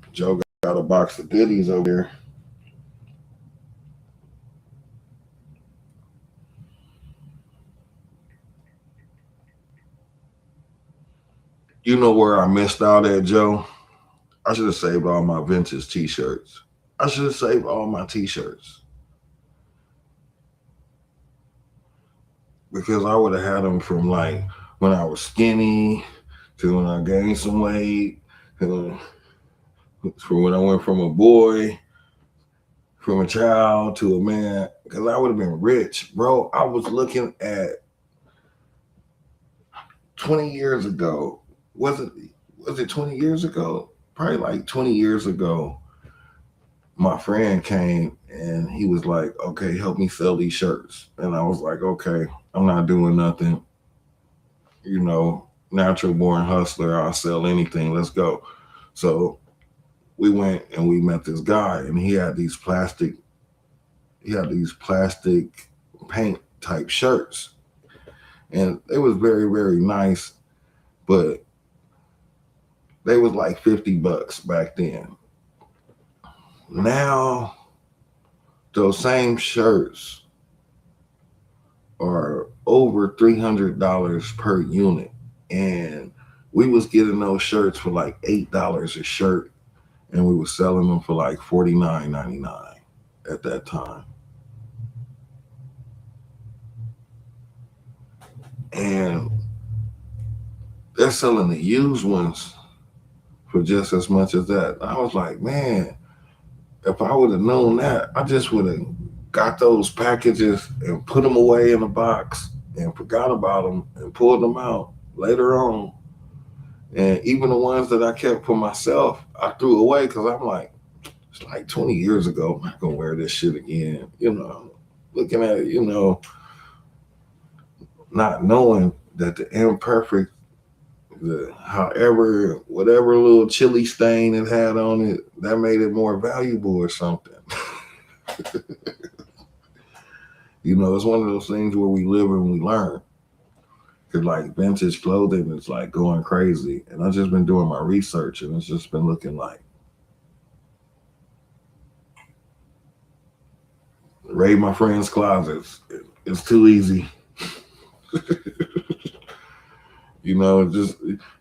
got a box of goodies over there. You know where I missed out at, Joe? I should have saved all my vintage T-shirts. I should have saved all my T-shirts because I would have had them from like when I was skinny to when I gained some weight, to from when I went from a boy, from a child to a man. Because I would have been rich, bro. I was looking at 20 years ago. Was it? Was it 20 years ago? Probably like 20 years ago. My friend came and he was like, "Okay, help me sell these shirts." And I was like, "Okay, I'm not doing nothing. You know, natural born hustler. I'll sell anything. Let's go." So we went and we met this guy, and he had these plastic paint type shirts, and they was very very nice, but they was like $50 back then. Now those same shirts are over $300 per unit, and we was getting those shirts for like $8 a shirt, and we was selling them for like $49.99 at that time. And they're selling the used ones for just as much as that. I was like, man, if I would have known that, I just would have got those packages and put them away in a box and forgot about them and pulled them out later on. And even the ones that I kept for myself, I threw away because I'm like, it's like 20 years ago. I'm not gonna wear this shit again. Looking at it, not knowing that the imperfect, however, whatever little chili stain it had on it, that made it more valuable or something. It's one of those things where we live and we learn. Cause like vintage clothing is like going crazy, and I've just been doing my research, and it's just been looking like raid my friends' closets. It's too easy.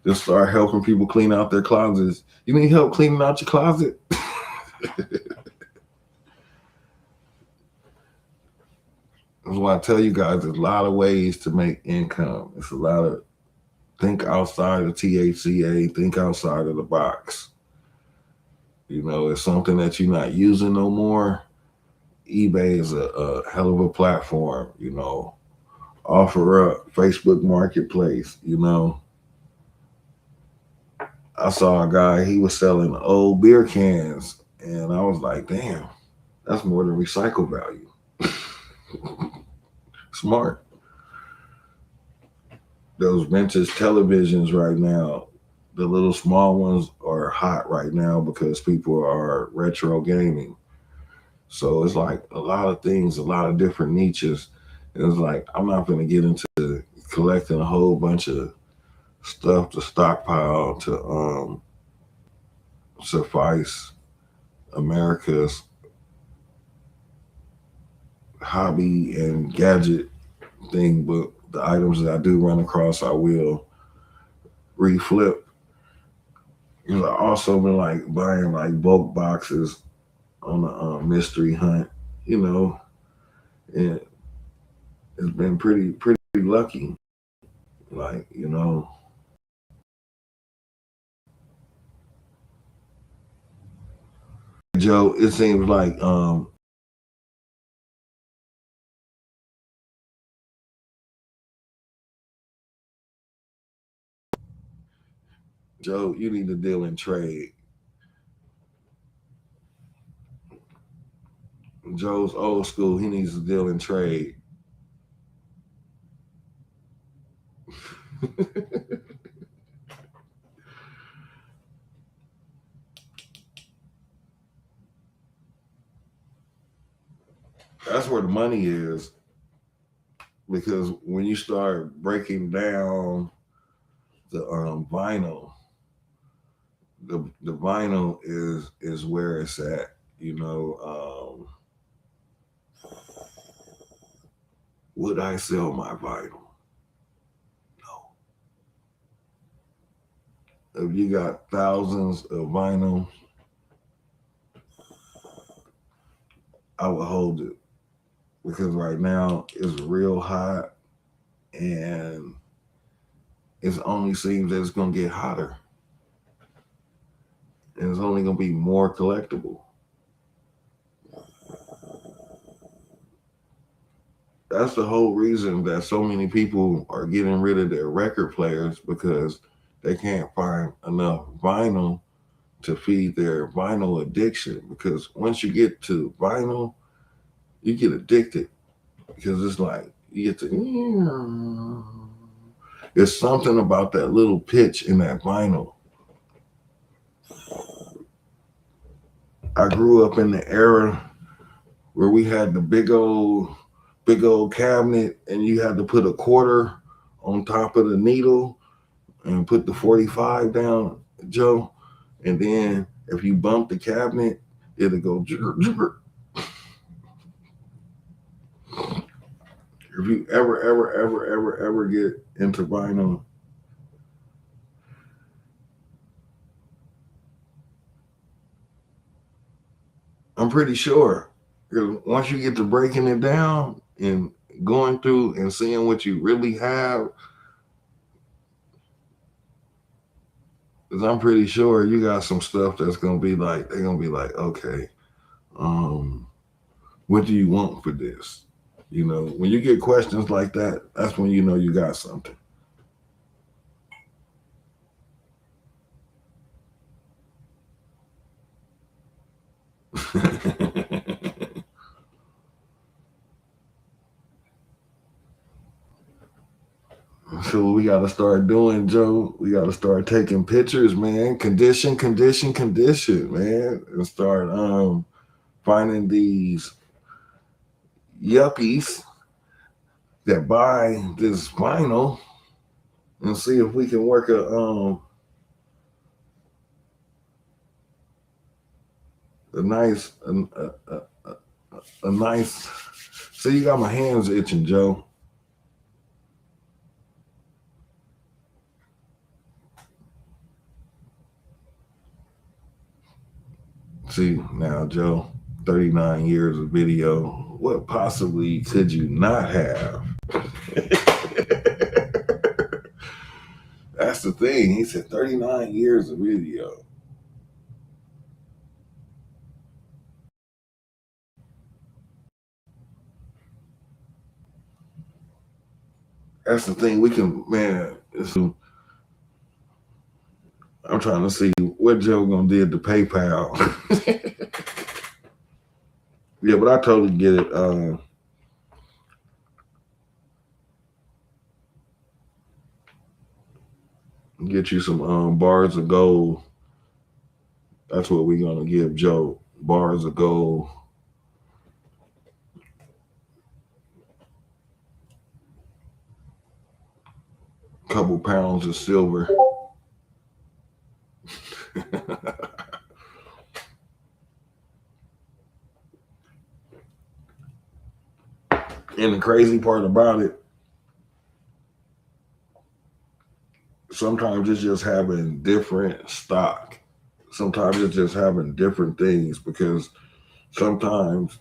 Just start helping people clean out their closets. You need help cleaning out your closet? That's why I tell you guys there's a lot of ways to make income. It's a lot of think outside of THCA, think outside of the box. It's something that you're not using no more. eBay is a hell of a platform, offer up, Facebook Marketplace. I saw a guy, he was selling old beer cans, and I was like, damn, that's more than recycle value. Smart. Those vintage televisions right now, the little small ones are hot right now because people are retro gaming. So it's like a lot of things, a lot of different niches. It's like I'm not going to get into collecting a whole bunch of stuff to stockpile to suffice America's hobby and gadget thing, but the items that I do run across, I will reflip. I've also been like buying like bulk boxes on a mystery hunt, you know, and it's been pretty lucky. Like, Joe, it seems like Joe, you need to deal in trade. Joe's old school, he needs to deal in trade. That's where the money is, because when you start breaking down the vinyl, the vinyl is where it's at. Would I sell my vinyl? No. if you got thousands of vinyl, I would hold it because right now it's real hot and it only seems that it's gonna get hotter and it's only gonna be more collectible. That's the whole reason that so many people are getting rid of their record players because they can't find enough vinyl to feed their vinyl addiction. Because once you get to vinyl, you get addicted because it's like you get to. There's something about that little pitch in that vinyl. I grew up in the era where we had the big old cabinet and you had to put a quarter on top of the needle and put the 45 down, Joe. And then if you bump the cabinet, it'll go jigger, jigger. If you ever get into vinyl, I'm pretty sure once you get to breaking it down and going through and seeing what you really have, because I'm pretty sure you got some stuff that's gonna be like they're gonna be like, okay, what do you want for this? You know, when you get questions like that, that's when you know you got something. So what we got to start doing, Joe. We got to start taking pictures, man. Condition, man, and start finding these yuppies that buy this vinyl and see if we can work a nice a nice. See, you got my hands itching, Joe. See now, Joe. 39 years of video. What possibly could you not have? That's the thing. He said 39 years of video. That's the thing. We can, man. I'm trying to see what Joe gonna did to PayPal. Yeah, but I totally get it. Get you some bars of gold. That's what we're gonna give Joe. Bars of gold. Couple pounds of silver. And the crazy part about it, sometimes it's just having different stock. Sometimes it's just having different things because sometimes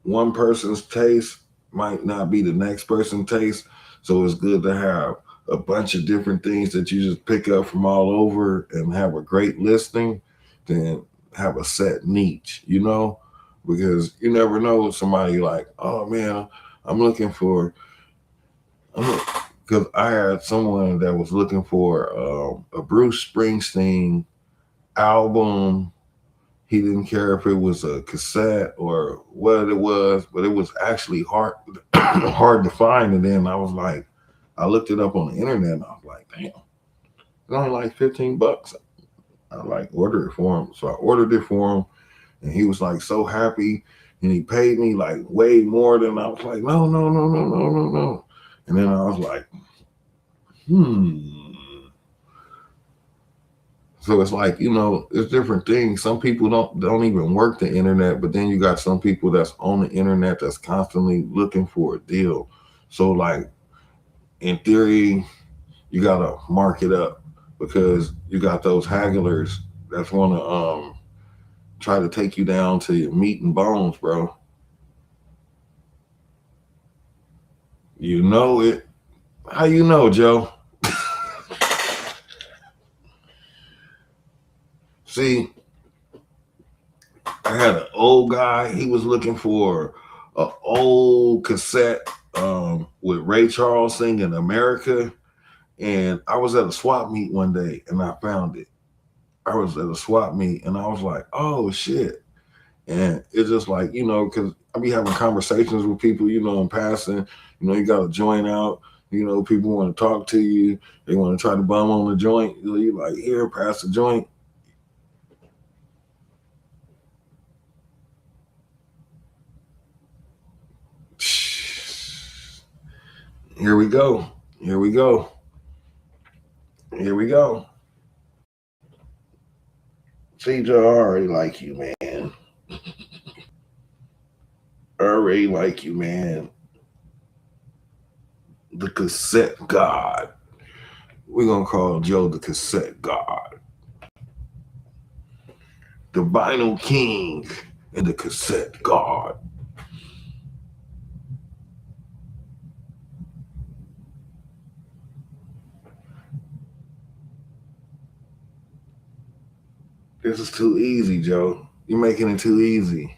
one person's taste might not be the next person's taste. So it's good to have a bunch of different things that you just pick up from all over and have a great listing than have a set niche, you know? Because you never know somebody like, oh man, I'm looking for, because I had someone that was looking for a Bruce Springsteen album. He didn't care if it was a cassette or what it was, but it was actually hard hard to find. And then I was like, I looked it up on the internet and I was like, damn, it's only like $15. I like order it for him. So I ordered it for him and he was like so happy and he paid me like way more than I was like, no. And then I was like, So it's like, you know, it's different things. Some people don't even work the internet, but then you got some people that's on the internet that's constantly looking for a deal. So like in theory, you gotta mark it up. because you got those hagglers that's want to try to take you down to your meat and bones, bro. You know it. How you know, Joe? See, I had an old guy. He was looking for an old cassette with Ray Charles singing America. And I was at a swap meet one day and I found it. I was at a swap meet and I was like, oh shit. And it's just like, because I be having conversations with people, in passing, you got to join out, people want to talk to you. They want to try to bum on the joint. You like, here, pass the joint. Here we go. Here we go. Here we go. CJ, I already like you, man. I already like you, man. The cassette god. We're going to call Joe the cassette god. The vinyl king and the cassette god. This is too easy, Joe. You're making it too easy.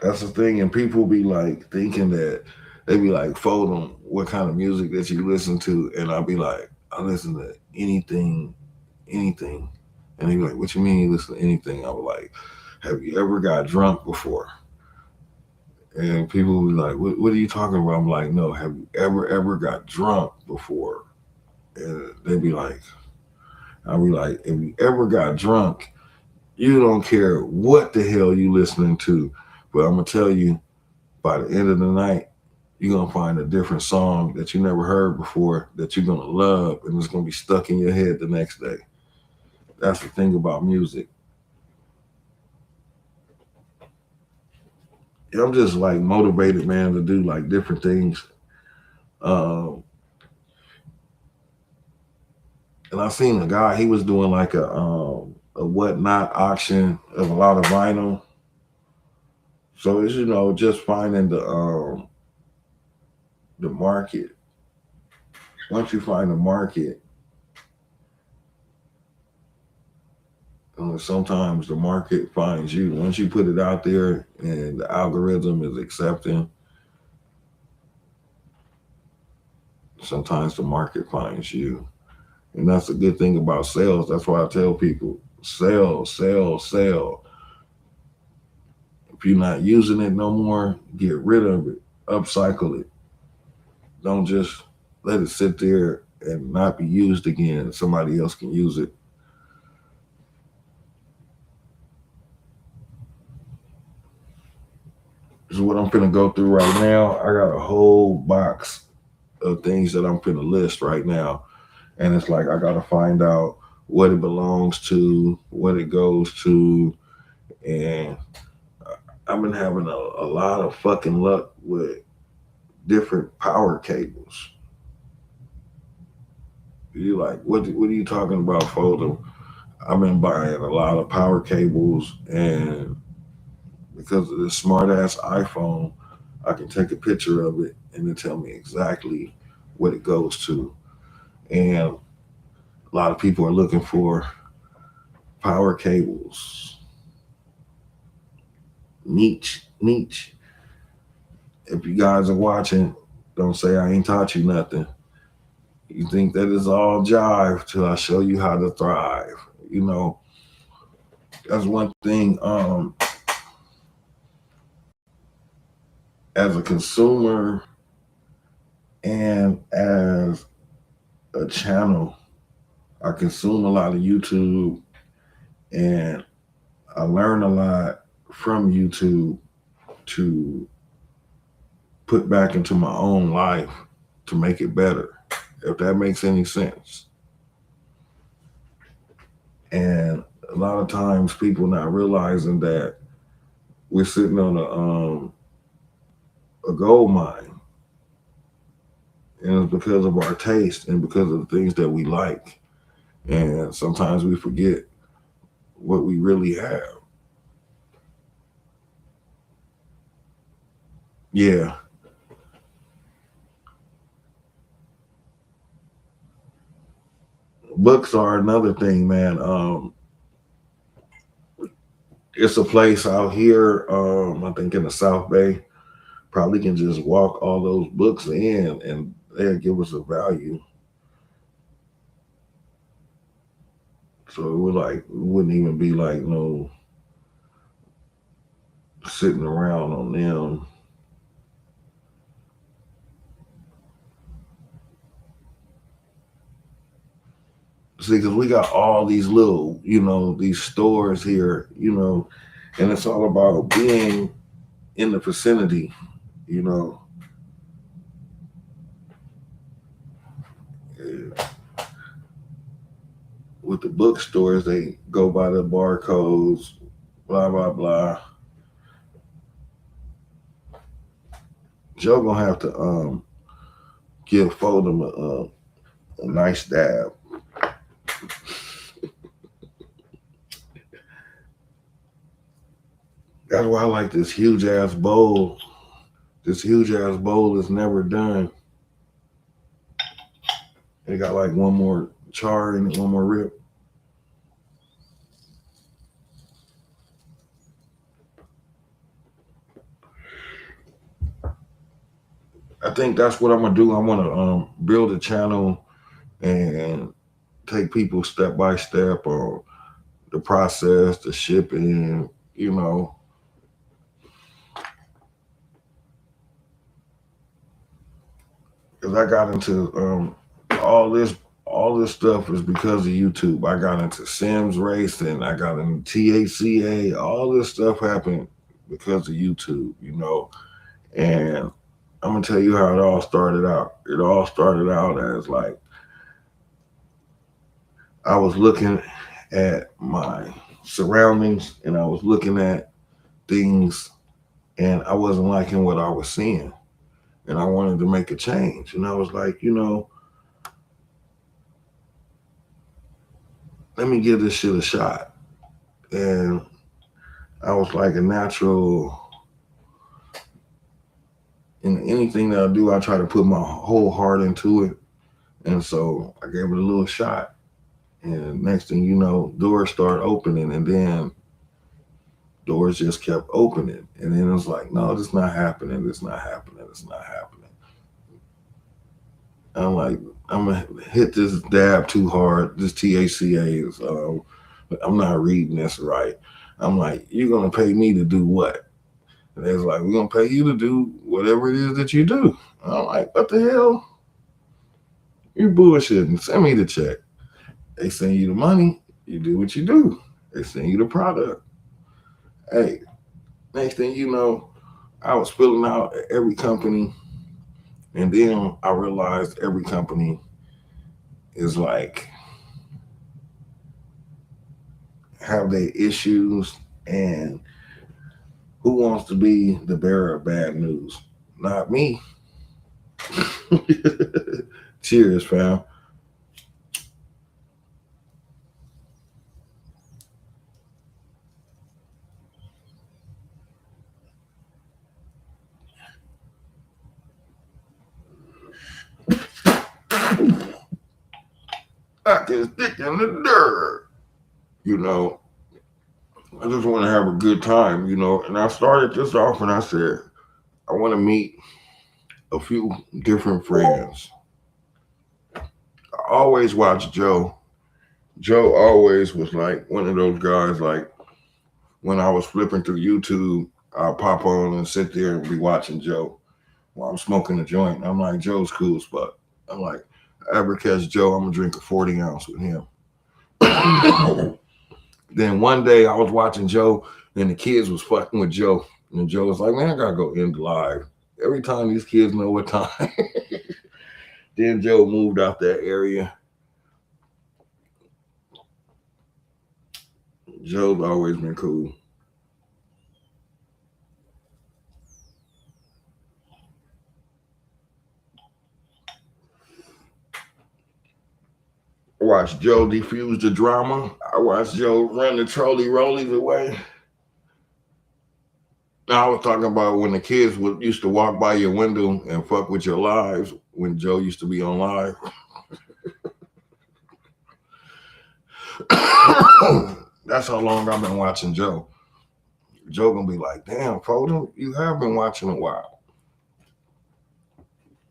That's the thing, and people be like thinking that they be like, "Fold what kind of music that you listen to?" And I'll be like, "I listen to anything, anything." And they be like, "What you mean you listen to anything?" I was like, "Have you ever got drunk before?" And people will be like, what are you talking about? I'm like, no, have you ever got drunk before? And they'd be like, I'll be like, if you ever got drunk, you don't care what the hell you listening to. But I'm going to tell you, by the end of the night, you're going to find a different song that you never heard before that you're going to love, and it's going to be stuck in your head the next day. That's the thing about music. I'm just like motivated, man, to do like different things. And I seen a guy, he was doing like a whatnot auction of a lot of vinyl. So it's just finding the market. Once you find the market, sometimes the market finds you. Once you put it out there and the algorithm is accepting, sometimes the market finds you. And that's a good thing about sales. That's why I tell people, sell, sell, sell. If you're not using it no more, get rid of it, upcycle it. Don't just let it sit there and not be used again. Somebody else can use it. This is what I'm finna go through right now. I got a whole box of things that I'm finna list right now. And it's like I gotta find out what it belongs to, what it goes to. And I've been having a lot of fucking luck with different power cables. You like, what are you talking about, Foldem? I've been buying a lot of power cables, and because of this smart ass iPhone, I can take a picture of it and it tell me exactly what it goes to. And a lot of people are looking for power cables. Niche. If you guys are watching, don't say I ain't taught you nothing. You think that is all jive till I show you how to thrive. That's one thing. As a consumer and as a channel, I consume a lot of YouTube and I learn a lot from YouTube to put back into my own life to make it better, if that makes any sense. And a lot of times people not realizing that we're sitting on a gold mine. And it's because of our taste and because of the things that we like. And sometimes we forget what we really have. Yeah. Books are another thing, man. It's a place out here, I think in the South Bay, probably can just walk all those books in and they'll give us a value. So it would like it wouldn't even be like no sitting around on them. See, because we got all these little, these stores here, and it's all about being in the vicinity, you know. With the bookstores, they go by the barcodes, blah blah blah. Joe gonna have to give Foldem a nice dab. That's why I like this huge ass bowl. This huge ass bowl is never done. It got like one more char in it, one more rip. I think that's what I'm gonna do. I want to build a channel and take people step by step on the process, the shipping, you know. Because I got into all this all this stuff is because of YouTube. I got into Sims racing, I got into THCA, all this stuff happened because of YouTube, And I'm gonna tell you how it all started out. It all started out as like I was looking at my surroundings and I was looking at things and I wasn't liking what I was seeing. And I wanted to make a change. And I was like, let me give this shit a shot. And I was like a natural in anything that I do, I try to put my whole heart into it. And so I gave it a little shot. And next thing you know, doors start opening and then doors just kept opening. And then it was like, no, this not happening. This not happening. This not happening. I'm like, I'm gonna hit this dab too hard. This THCA is, I'm not reading this right. I'm like, you're gonna pay me to do what? And it's like, we're gonna pay you to do whatever it is that you do. And I'm like, what the hell? You're bullshitting. Send me the check. They send you the money. You do what you do. They send you the product. Hey, next thing you know, I was filling out at every company, and then I realized every company is like have their issues, and who wants to be the bearer of bad news? Not me. Cheers, fam. I can stick in the dirt. You know, I just want to have a good time, And I started this off and I said, I want to meet a few different friends. I always watched Joe. Joe always was like one of those guys, like when I was flipping through YouTube, I'll pop on and sit there and be watching Joe while I'm smoking a joint. I'm like, Joe's cool as fuck. I'm like, I ever catch Joe, I'm going to drink a 40 ounce with him. Then one day I was watching Joe and the kids was fucking with Joe. And Joe was like, man, I got to go end live. Every time these kids know what time. Then Joe moved out that area. Joe's always been cool. watched Joe defuse the drama. I watched Joe run the trolley rollies away. I was talking about when the kids used to walk by your window and fuck with your lives when Joe used to be on live. That's how long I've been watching Joe. Joe gonna be like, damn, Foden, you have been watching a while.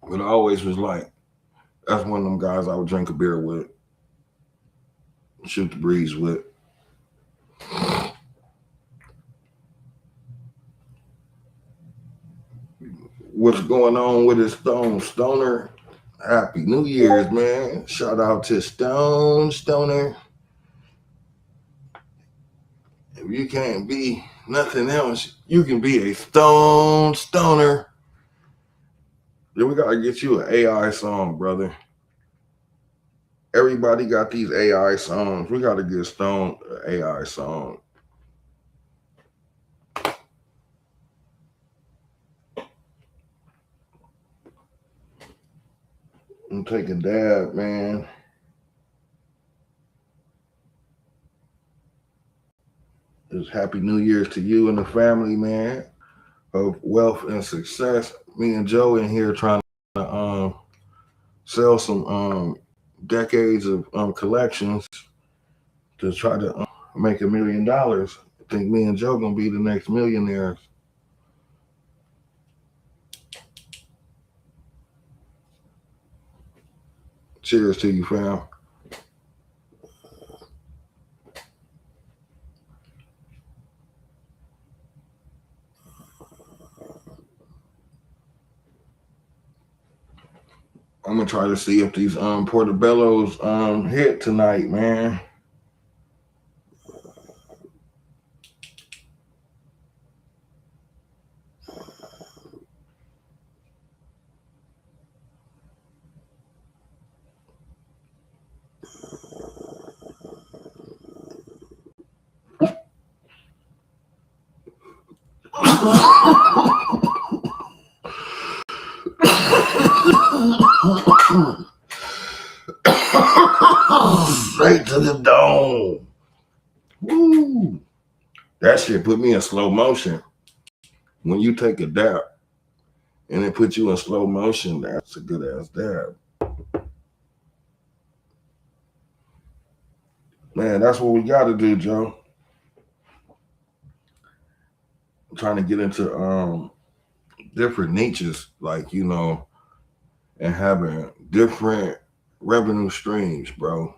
But I always was like, that's one of them guys I would drink a beer with, shoot the breeze with. What's going on with his Stoner? Happy New Year's, man. Shout out to Stoner. If you can't be nothing else, you can be a Stoner. Then we gotta get you an AI song, brother. Everybody got these AI songs. We gotta get Stone an AI song. And take a dab, man. It's Happy New Year's to you and the family, man. Of wealth and success. Me and Joe in here trying to sell some decades of collections to try to make $1 million. I think me and Joe gonna be the next millionaires. Cheers to you, fam. I'm gonna try to see if these portobellos hit tonight, man. Straight to the dome. Woo. That shit put me in slow motion. When you take a dab and it puts you in slow motion, that's a good ass dab. Man, that's what we gotta do, Joe. I'm trying to get into different niches, like, and having different revenue streams, bro.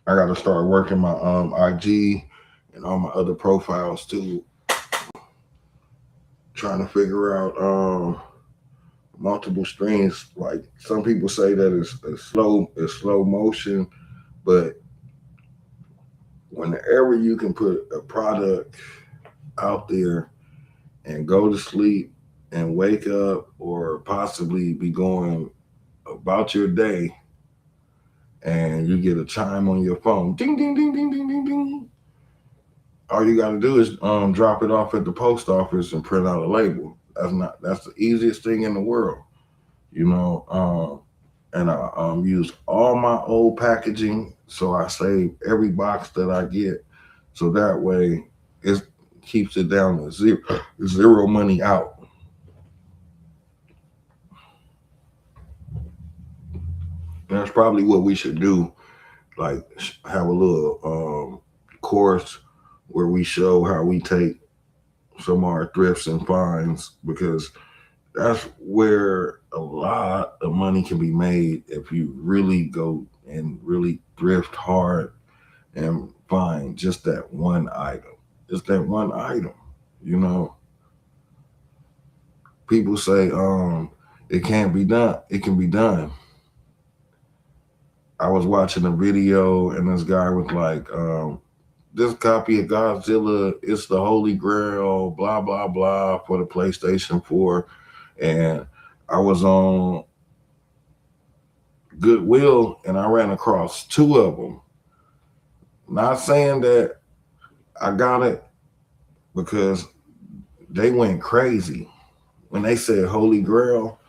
I got to start working my IG and all my other profiles too. Trying to figure out multiple streams. Like some people say that it's slow motion, but whenever you can put a product out there and go to sleep and wake up or possibly be going about your day and you get a chime on your phone, ding, ding, ding, ding, ding, ding, ding. All you got to do is drop it off at the post office and print out a label. That's the easiest thing in the world, and I use all my old packaging, so I save every box that I get, so that way it keeps it down to zero money out. And that's probably what we should do, like have a little course where we show how we take some of our thrifts and finds, because that's where a lot of money can be made if you really go and really thrift hard and find just that one item. Just that one item, People say it can't be done. It can be done. I was watching a video and this guy was like, this copy of Godzilla is the holy grail, blah blah blah, for the PlayStation 4. And I was on Goodwill and I ran across two of them. Not saying that I got it because they went crazy. When they said Holy Grail,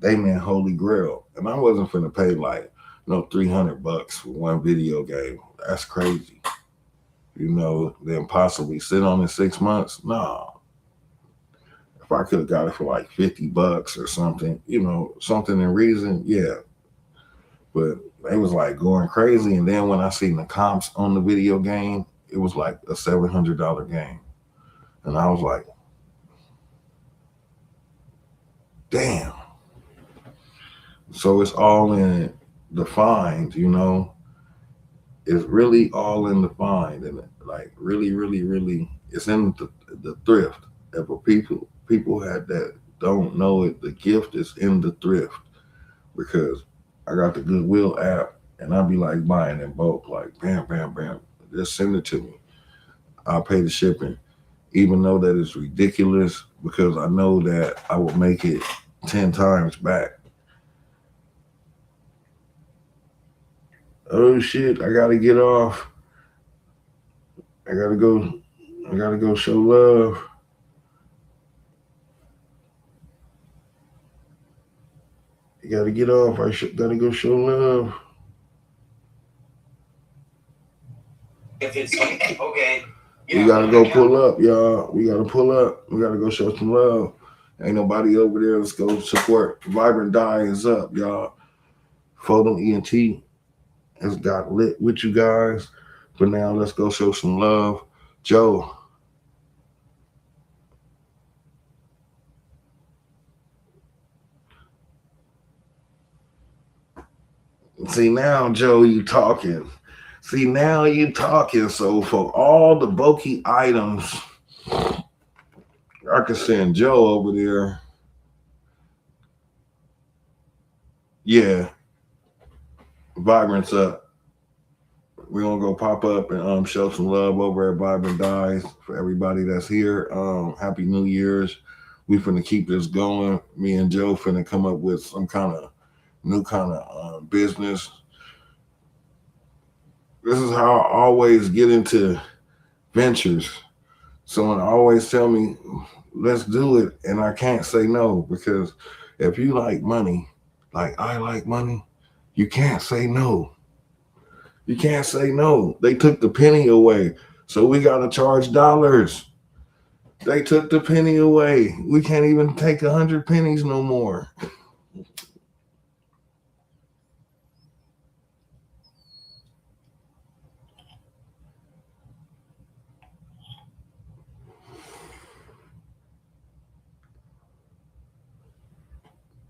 they meant Holy Grail. And I wasn't finna pay like $300 for one video game. That's crazy. Then possibly sit on it 6 months. No. If I could have got it for like $50 or something, something in reason, yeah. But they was like going crazy. And then when I seen the comps on the video game, it was like a $700 game. And I was like, damn. So it's all in the find, It's really all in the find. And like really, really, really, it's in the thrift. If people had that don't know it, the gift is in the thrift. Because I got the Goodwill app and I'll be like buying in bulk, like bam, bam, bam. Just send it to me. I'll pay the shipping, even though that is ridiculous, because I know that I will make it 10 times back. Oh shit, I gotta get off. I gotta go show love. You gotta get off. Gotta go show love. If it's like, okay. We gotta go pull up, y'all. We gotta pull up. We gotta go show some love. Ain't nobody over there. Let's go support. Vibrant Die is up, y'all. Photo ENT has got lit with you guys. But now let's go show some love. Joe. See, now, Joe, you talking. So for all the bulky items, I can send Joe over there. Yeah. Vibrant's up. We're gonna go pop up and show some love over at Vibrant Dies for everybody that's here. Happy New Year's. We finna keep this going. Me and Joe finna come up with some kind of new kind of business. This is how I always get into ventures. Someone always tell me, let's do it, and I can't say no, because if you like money, like I like money, you can't say no. You can't say no. They took the penny away, so we got to charge dollars. They took the penny away. We can't even take 100 pennies no more.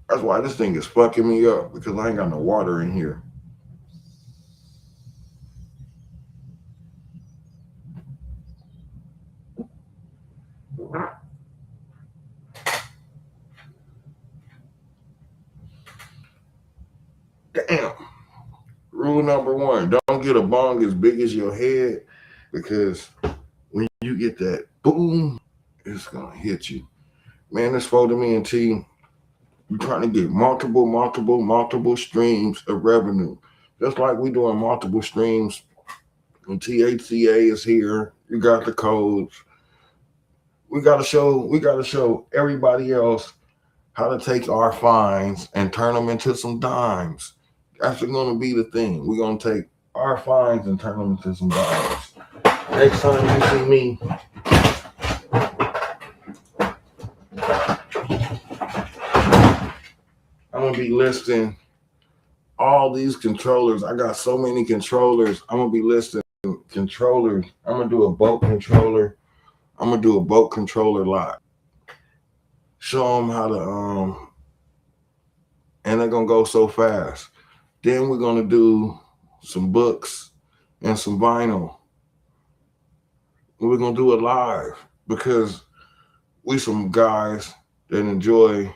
That's why this thing is fucking me up, because I ain't got no water in here. Damn. Rule number 1, don't get a bong as big as your head, because when you get that boom, it's going to hit you. Man, this Photo ENT, we're trying to get multiple streams of revenue. Just like we doing multiple streams. When THCA is here, you got the codes. We gotta show everybody else how to take our fines and turn them into some dimes. That's gonna be the thing. We're gonna take our fines and turn them into some dimes. Next time you see me, I'm gonna be listing all these controllers. I got so many controllers. I'm gonna be listing controllers. I'm gonna do a boat controller. I'm gonna do a boat controller lot. Show them how to and they're gonna go so fast. Then we're gonna do some books and some vinyl. We're gonna do it live, because we some guys that enjoy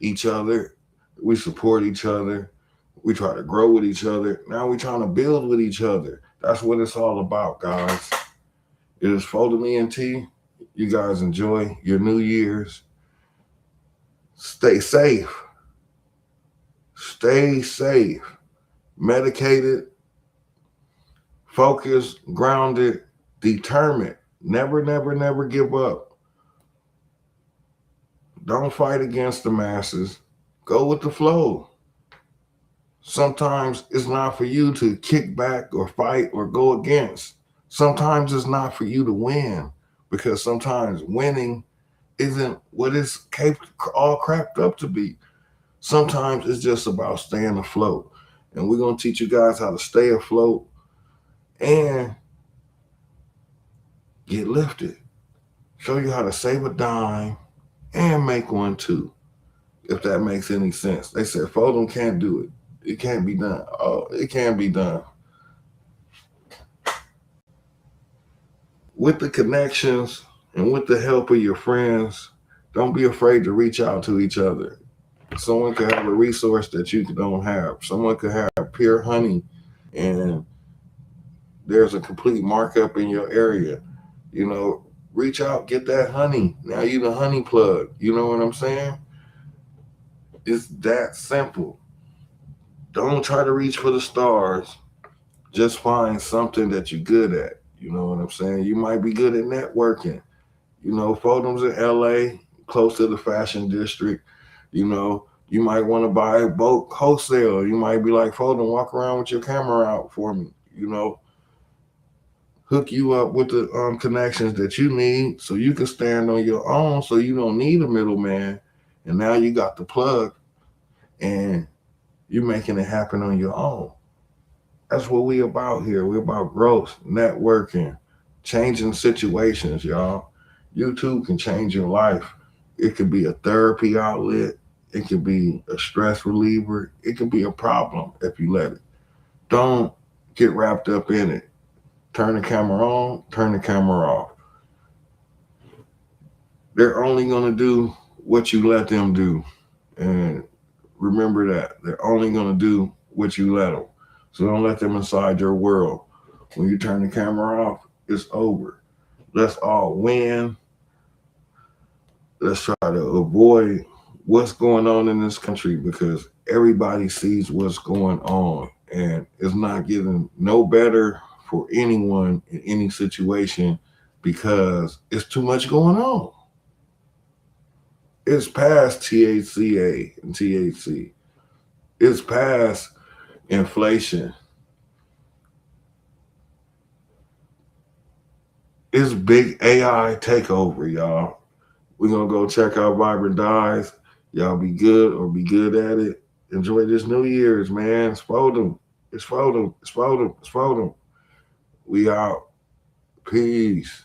each other. We support each other. We try to grow with each other. Now we're trying to build with each other. That's what it's all about, guys. It is Folding ENT. You guys enjoy your New Year's. Stay safe. Stay safe. Medicated, focused, grounded, determined. Never, never, never give up. Don't fight against the masses. Go with the flow. Sometimes it's not for you to kick back or fight or go against. Sometimes it's not for you to win, because sometimes winning isn't what it's all cracked up to be. Sometimes it's just about staying afloat. And we're going to teach you guys how to stay afloat and get lifted. Show you how to save a dime and make one too, if that makes any sense. They said Fold'em can't do it. It can't be done. Oh, it can be done. With the connections and with the help of your friends, don't be afraid to reach out to each other. Someone could have a resource that you don't have. Someone could have pure honey and there's a complete markup in your area. You know, reach out, get that honey. Now you the honey plug. You know what I'm saying? It's that simple. Don't try to reach for the stars. Just find something that you're good at. You know what I'm saying? You might be good at networking. You know, Fold'em's in LA, close to the fashion district. You know, you might want to buy a boat wholesale. You might be like, Fold'em, walk around with your camera out for me. You know, hook you up with the connections that you need so you can stand on your own, so you don't need a middleman. And now you got the plug and you're making it happen on your own. That's what we about here. We're about growth, networking, changing situations, y'all. YouTube can change your life. It could be a therapy outlet. It could be a stress reliever. It could be a problem if you let it. Don't get wrapped up in it. Turn the camera on, turn the camera off. They're only going to do what you let them do. And remember that. They're only going to do what you let them. So don't let them inside your world. When you turn the camera off, it's over. Let's all win. Let's try to avoid what's going on in this country, because everybody sees what's going on and it's not getting no better for anyone in any situation because it's too much going on. It's past THCA and THC. It's past inflation. It's big AI takeover, y'all. We're going to go check out Vibrant Dyes. Y'all be good or be good at it. Enjoy this New Year's, man. It's Fold'em. It's Fold'em. It's Fold'em. It's Fold'em. We out. Peace.